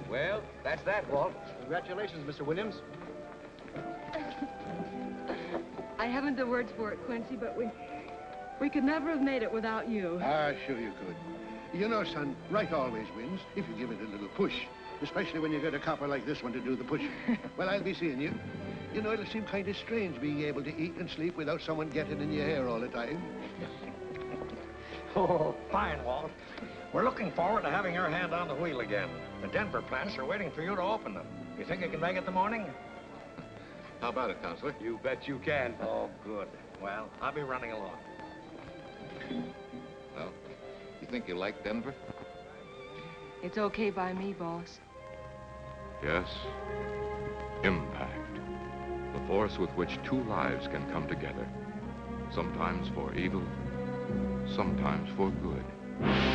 Well, that's that, Walt. Congratulations, Mr. Williams. I haven't the words for it, Quincy, but we could never have made it without you. Ah, sure you could. You know, son, right always wins if you give it a little push, especially when you get a copper like this one to do the pushing. Well, I'll be seeing you. You know, it'll seem kind of strange being able to eat and sleep without someone getting in your hair all the time. Oh, fine, Walt. We're looking forward to having your hand on the wheel again. The Denver plants are waiting for you to open them. You think you can make it the morning? How about it, Counselor? You bet you can. Oh, good. Well, I'll be running along. Well, you think you like Denver? It's okay by me, boss. Yes. Impact. The force with which two lives can come together. Sometimes for evil, sometimes for good.